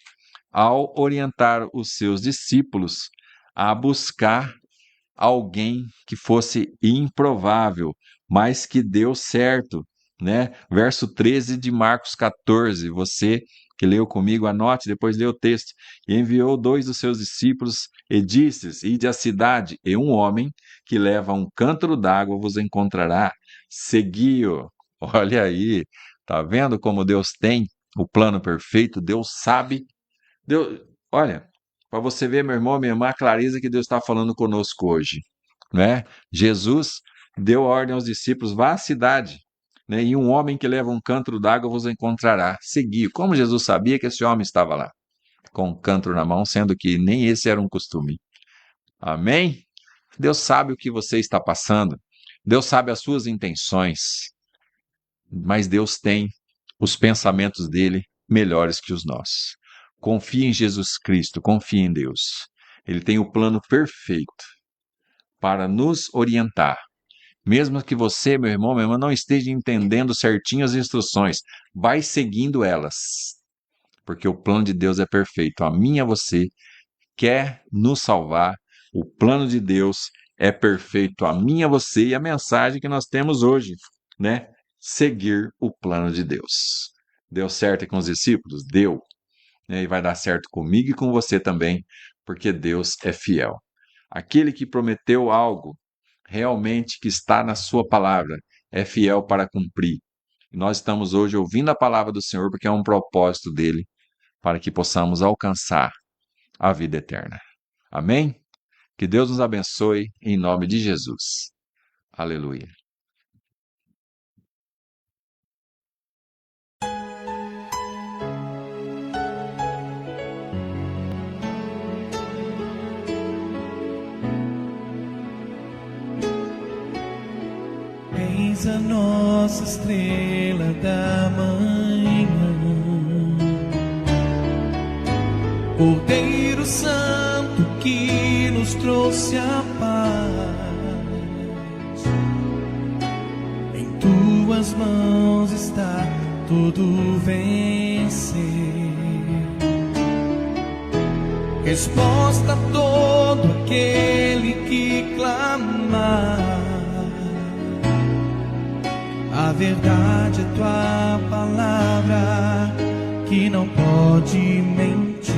ao orientar os seus discípulos a buscar alguém que fosse improvável, mas que deu certo, né? Verso 13 de Marcos 14, você que leu comigo, anote, depois lê o texto. E enviou 2 dos seus discípulos e disse: Ide à cidade, e um homem que leva um cântaro d'água vos encontrará. Segui-o. Olha aí, tá vendo como Deus tem o plano perfeito? Deus sabe. Deus, olha, para você ver, meu irmão, minha irmã, a clareza que Deus está falando conosco hoje, né? Jesus deu ordem aos discípulos: vá à cidade, né? E um homem que leva um cântaro d'água vos encontrará. Segui. Como Jesus sabia que esse homem estava lá, com um cântaro na mão, sendo que nem esse era um costume. Amém? Deus sabe o que você está passando. Deus sabe as suas intenções. Mas Deus tem os pensamentos dele melhores que os nossos. Confie em Jesus Cristo, confie em Deus. Ele tem o plano perfeito para nos orientar. Mesmo que você, meu irmão, minha irmã, não esteja entendendo certinho as instruções, vai seguindo elas. Porque o plano de Deus é perfeito. A mim e a você quer nos salvar. O plano de Deus é perfeito. A mim e a você, e a mensagem que nós temos hoje, né? Seguir o plano de Deus. Deu certo com os discípulos? Deu. E vai dar certo comigo e com você também, porque Deus é fiel. Aquele que prometeu algo, realmente que está na sua palavra, é fiel para cumprir. E nós estamos hoje ouvindo a palavra do Senhor, porque é um propósito dele, para que possamos alcançar a vida eterna. Amém? Que Deus nos abençoe em nome de Jesus. Aleluia. Eis a nossa estrela da manhã, Cordeiro Santo que nos trouxe a paz. Em tuas mãos está todo vencer. Resposta a todo aquele que clamar. A verdade é tua palavra, que não pode mentir.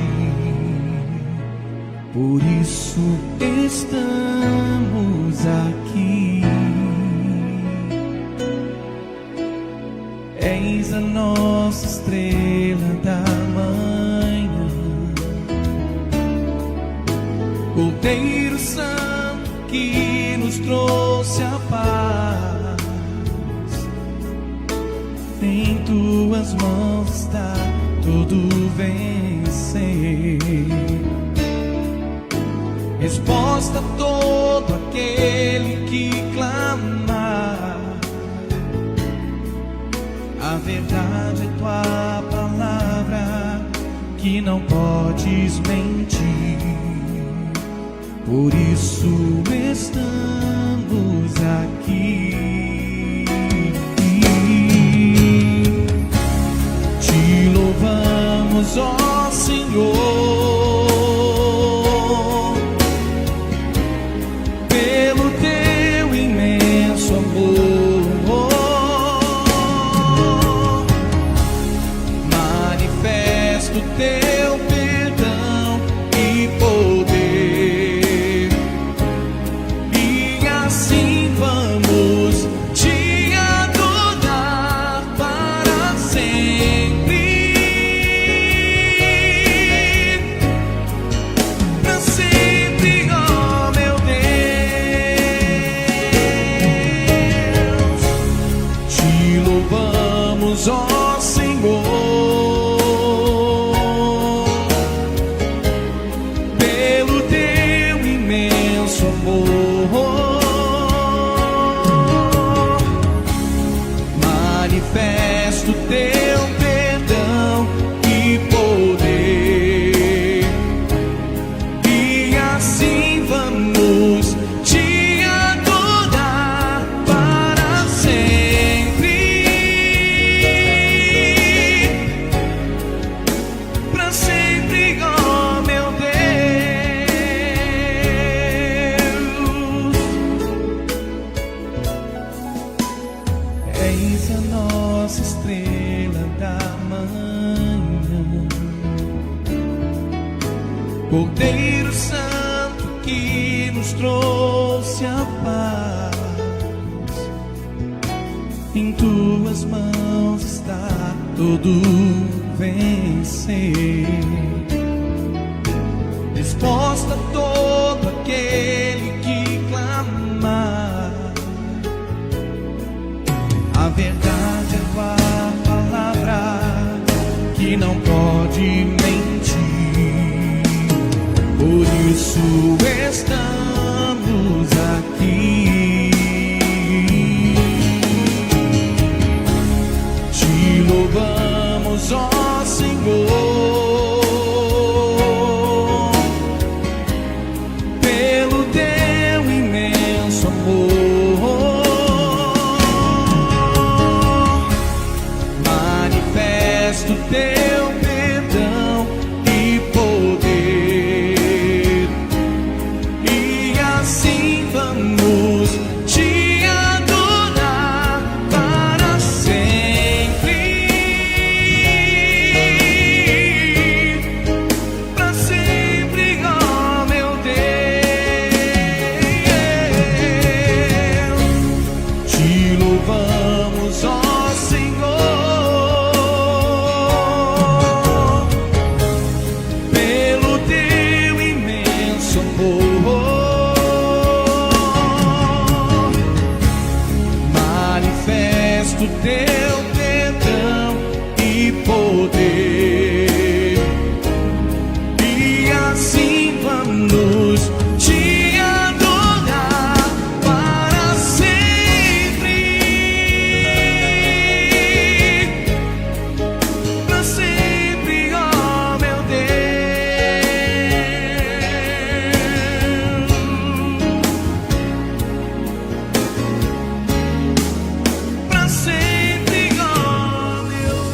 Por isso estamos aqui. Eis a nossa estrela da manhã, Cordeiro Santo que nos trouxe a paz. Em tuas mãos está todo vencer. Resposta a todo aquele que clamar. A verdade é tua palavra, que não podes mentir. Por isso estamos aqui. Te louvamos, ó Senhor, pelo teu imenso amor. Manifesta o teu perdão e poder, e assim vamos te adorar para sempre. Para sempre, ó meu Deus. Te louvamos, ó Senhor, pelo teu imenso amor. Manifesta o teu perdão e poder, e assim vamos te adorar para sempre. Para sempre, ó meu Deus. és a nossa estrela da manhã, Cordeiro Santo que nos trouxe a paz. Em tuas mãos está todo vencer. Resposta a todo aquele que clamar. A verdade é a palavra que não pode mentir. Por isso estamos aqui. Te louvamos, ó Senhor, pelo teu imenso amor. Manifesta o teu perdão e poder, e assim vamos te adorar para sempre, para sempre, ó meu Deus. Te louvamos, ó Senhor, pelo teu imenso amor. Manifesta o teu perdão e poder, e assim vamos te adorar para sempre, para sempre, ó meu Deus. Para sempre, ó meu Deus.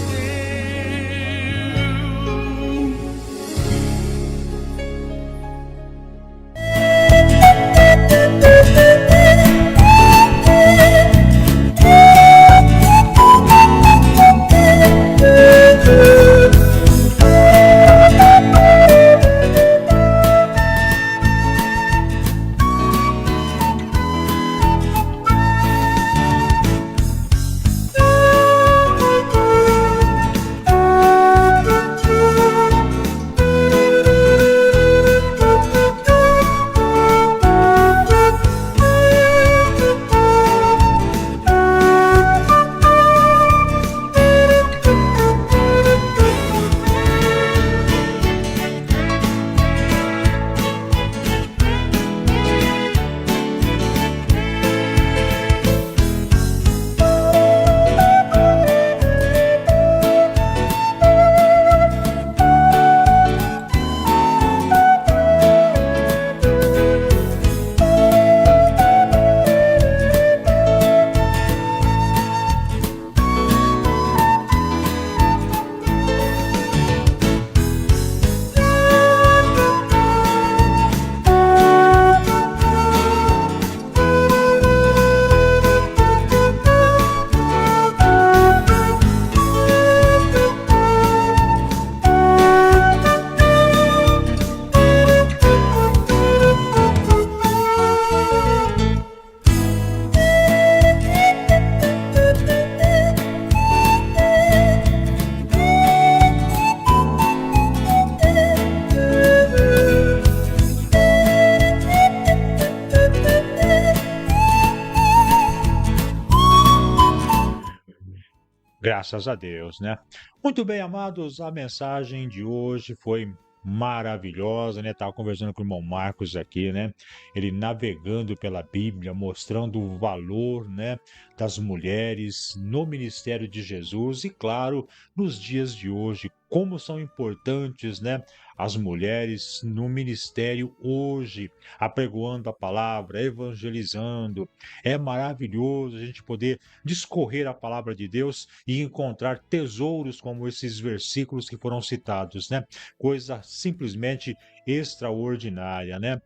Graças a Deus, né? Muito bem, amados, a mensagem de hoje foi maravilhosa, né? Tava conversando com o irmão Marcos aqui, né? Ele navegando pela Bíblia, mostrando o valor, né, das mulheres no ministério de Jesus e, claro, nos dias de hoje, como são importantes, né, as mulheres no ministério hoje, apregoando a palavra, evangelizando. É maravilhoso a gente poder discorrer a palavra de Deus e encontrar tesouros como esses versículos que foram citados, né? Coisa simplesmente extraordinária, né?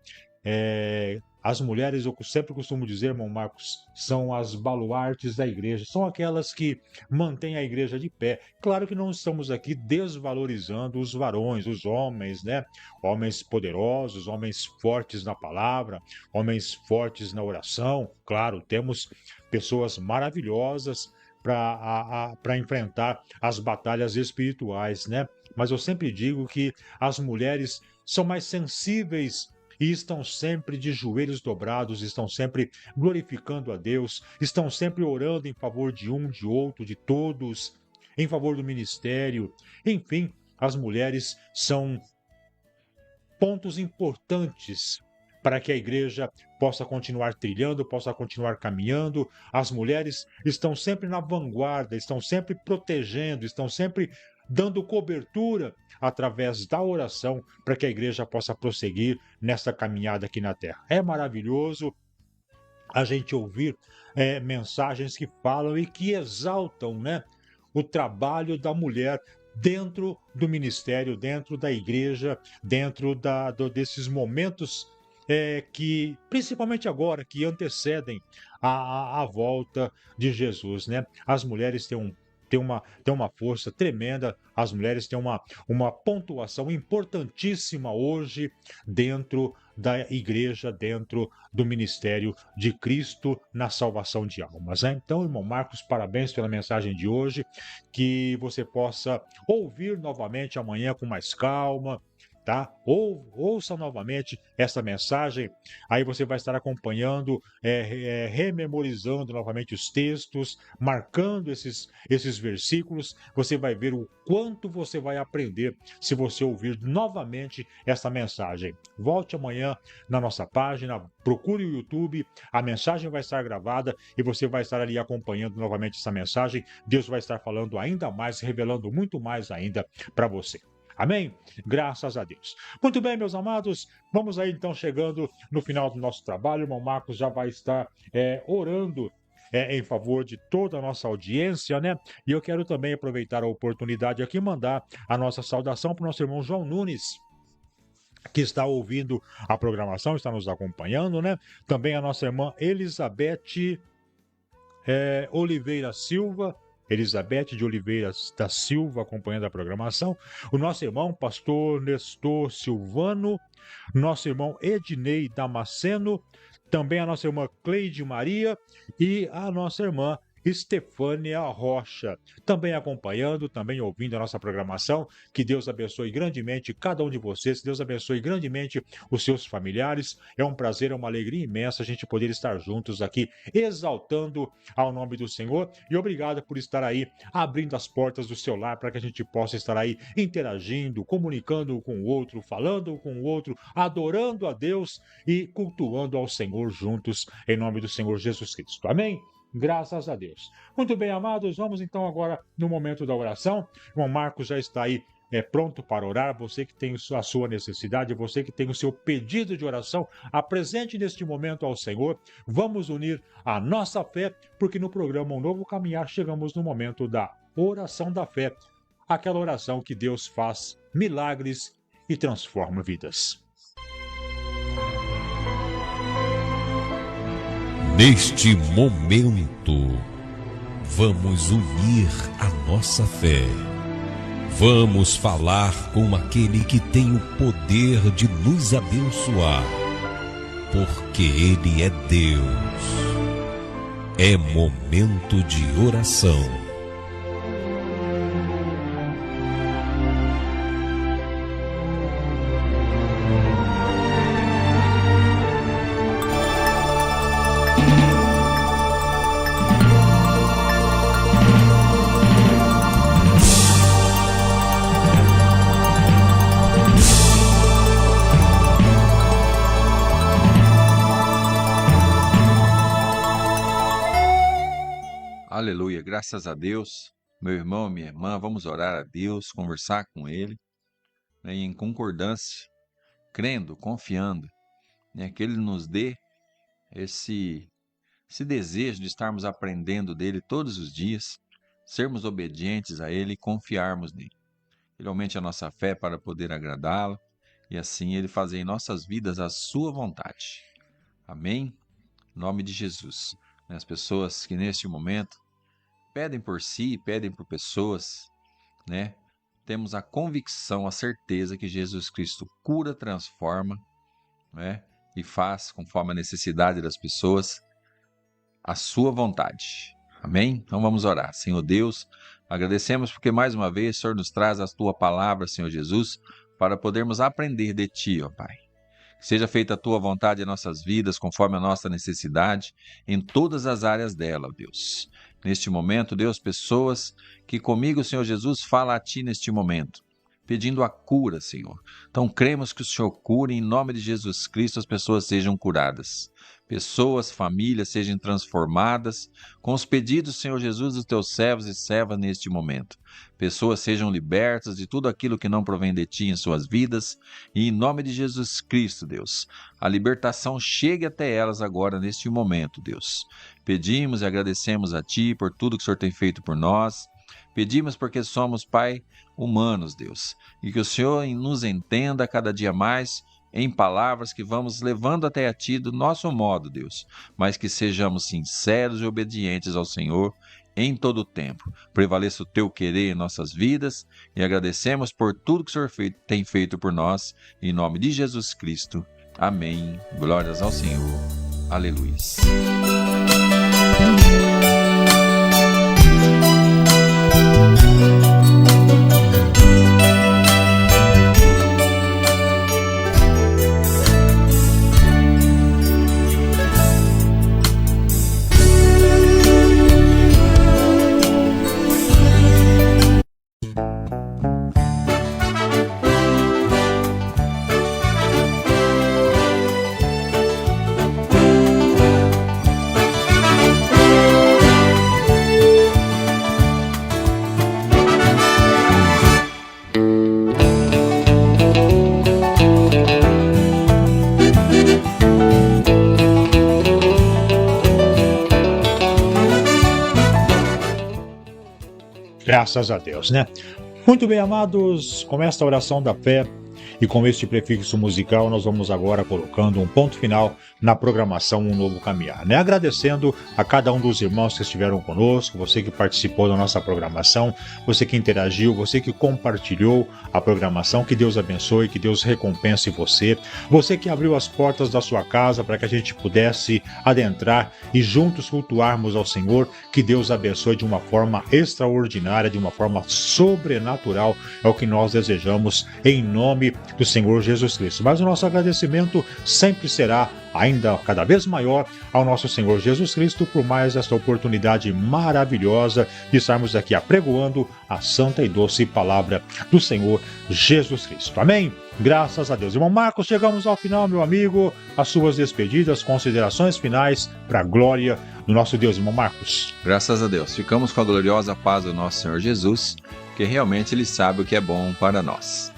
As mulheres, eu sempre costumo dizer, irmão Marcos, são as baluartes da igreja, são aquelas que mantêm a igreja de pé. Claro que não estamos aqui desvalorizando os varões, os homens, né? Homens poderosos, homens fortes na palavra, homens fortes na oração. Claro, temos pessoas maravilhosas para enfrentar as batalhas espirituais, né? Mas eu sempre digo que as mulheres são mais sensíveis e estão sempre de joelhos dobrados, estão sempre glorificando a Deus, estão sempre orando em favor de um, de outro, de todos, em favor do ministério. Enfim, as mulheres são pontos importantes para que a igreja possa continuar trilhando, possa continuar caminhando. As mulheres estão sempre na vanguarda, estão sempre protegendo, estão sempre dando cobertura através da oração para que a igreja possa prosseguir nessa caminhada aqui na terra. É maravilhoso a gente ouvir mensagens que falam e que exaltam, né, o trabalho da mulher dentro do ministério, dentro da igreja, dentro desses momentos que, principalmente agora, que antecedem a volta de Jesus, né? As mulheres têm uma força tremenda, as mulheres têm uma pontuação importantíssima hoje dentro da igreja, dentro do ministério de Cristo na salvação de almas, né? Então, irmão Marcos, parabéns pela mensagem de hoje, que você possa ouvir novamente amanhã com mais calma, tá? Ouça novamente essa mensagem, aí você vai estar acompanhando, rememorizando novamente os textos, marcando esses versículos. Você vai ver o quanto você vai aprender se você ouvir novamente essa mensagem. Volte amanhã na nossa página, procure o YouTube, a mensagem vai estar gravada e você vai estar ali acompanhando novamente essa mensagem. Deus vai estar falando ainda mais, revelando muito mais ainda para você. Amém? Graças a Deus. Muito bem, meus amados, vamos aí então chegando no final do nosso trabalho. O irmão Marcos já vai estar orando em favor de toda a nossa audiência, né? E eu quero também aproveitar a oportunidade aqui e mandar a nossa saudação para o nosso irmão João Nunes, que está ouvindo a programação, está nos acompanhando, né? Também a nossa irmã Elizabeth Oliveira Silva, Elizabeth de Oliveira da Silva, acompanhando a programação. O nosso irmão, pastor Nestor Silvano. Nosso irmão Ednei Damasceno. Também a nossa irmã Cleide Maria. E a nossa irmã Estefânia Rocha, também acompanhando, também ouvindo a nossa programação. Que Deus abençoe grandemente cada um de vocês, que Deus abençoe grandemente os seus familiares. É um prazer, é uma alegria imensa a gente poder estar juntos aqui, exaltando ao nome do Senhor. E obrigado por estar aí, abrindo as portas do seu lar para que a gente possa estar aí interagindo, comunicando com o outro, falando com o outro, adorando a Deus e cultuando ao Senhor juntos, em nome do Senhor Jesus Cristo. Amém? Graças a Deus. Muito bem, amados, vamos então agora no momento da oração. O irmão Marcos já está aí pronto para orar. Você que tem a sua necessidade, você que tem o seu pedido de oração, apresente neste momento ao Senhor. Vamos unir a nossa fé, porque no programa Um Novo Caminhar chegamos no momento da oração da fé. Aquela oração que Deus faz milagres e transforma vidas. Neste momento, vamos unir a nossa fé. Vamos falar com aquele que tem o poder de nos abençoar, porque Ele é Deus. É momento de oração. Aleluia, graças a Deus, meu irmão, minha irmã, vamos orar a Deus, conversar com Ele, né, em concordância, crendo, confiando, né, que Ele nos dê esse desejo de estarmos aprendendo dEle todos os dias, sermos obedientes a Ele e confiarmos nele. Ele aumente a nossa fé para poder agradá-lo e assim Ele fazer em nossas vidas a sua vontade. Amém? Em nome de Jesus. As pessoas que neste momento pedem por si, pedem por pessoas, né? Temos a convicção, a certeza que Jesus Cristo cura, transforma, né? E faz, conforme a necessidade das pessoas, a sua vontade. Amém? Então vamos orar. Senhor Deus, agradecemos porque mais uma vez o Senhor nos traz a tua palavra, Senhor Jesus, para podermos aprender de ti, ó Pai. Que seja feita a tua vontade em nossas vidas, conforme a nossa necessidade, em todas as áreas dela, Deus. Neste momento, Deus, pessoas que comigo, Senhor Jesus, fala a ti neste momento, pedindo a cura, Senhor. Então, cremos que o Senhor cure, em nome de Jesus Cristo, as pessoas sejam curadas. Pessoas, famílias sejam transformadas com os pedidos, Senhor Jesus, dos teus servos e servas neste momento. Pessoas sejam libertas de tudo aquilo que não provém de ti em suas vidas. E em nome de Jesus Cristo, Deus, a libertação chegue até elas agora neste momento, Deus. Pedimos e agradecemos a ti por tudo que o Senhor tem feito por nós. Pedimos porque somos, Pai, humanos, Deus, e que o Senhor nos entenda cada dia mais em palavras que vamos levando até a ti do nosso modo, Deus, mas que sejamos sinceros e obedientes ao Senhor em todo o tempo. Prevaleça o teu querer em nossas vidas e agradecemos por tudo que o Senhor tem feito por nós, em nome de Jesus Cristo. Amém. Glórias ao Senhor. Aleluia. Graças a Deus, né? Muito bem, amados, com esta oração da fé e com este prefixo musical, nós vamos agora colocando um ponto final na programação Um Novo Caminhar, né? Agradecendo a cada um dos irmãos que estiveram conosco, você que participou da nossa programação, você que interagiu, você que compartilhou a programação, que Deus abençoe, que Deus recompense você, você que abriu as portas da sua casa para que a gente pudesse adentrar e juntos cultuarmos ao Senhor, que Deus abençoe de uma forma extraordinária, de uma forma sobrenatural, é o que nós desejamos em nome do Senhor Jesus Cristo. Mas o nosso agradecimento sempre será ainda cada vez maior ao nosso Senhor Jesus Cristo por mais esta oportunidade maravilhosa de estarmos aqui apregoando a santa e doce palavra do Senhor Jesus Cristo. Amém? Graças a Deus. Irmão Marcos, chegamos ao final, meu amigo. As suas despedidas, considerações finais para a glória do nosso Deus, irmão Marcos. Graças a Deus. Ficamos com a gloriosa paz do nosso Senhor Jesus, que realmente Ele sabe o que é bom para nós.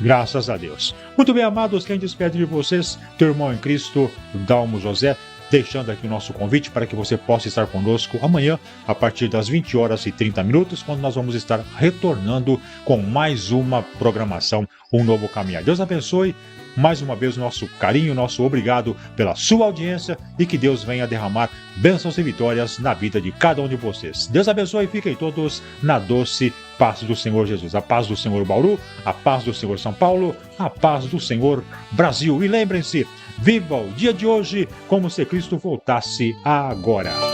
Graças a Deus. Muito bem, amados, quem despede de vocês, teu irmão em Cristo, Dalmo José, deixando aqui o nosso convite para que você possa estar conosco amanhã, a partir das 20h30, quando nós vamos estar retornando com mais uma programação Um Novo Caminhar. Deus abençoe. Mais uma vez, nosso carinho, nosso obrigado pela sua audiência e que Deus venha derramar bênçãos e vitórias na vida de cada um de vocês. Deus abençoe e fiquem todos na doce paz do Senhor Jesus. A paz do Senhor Bauru, a paz do Senhor São Paulo, a paz do Senhor Brasil. E lembrem-se, viva o dia de hoje como se Cristo voltasse agora.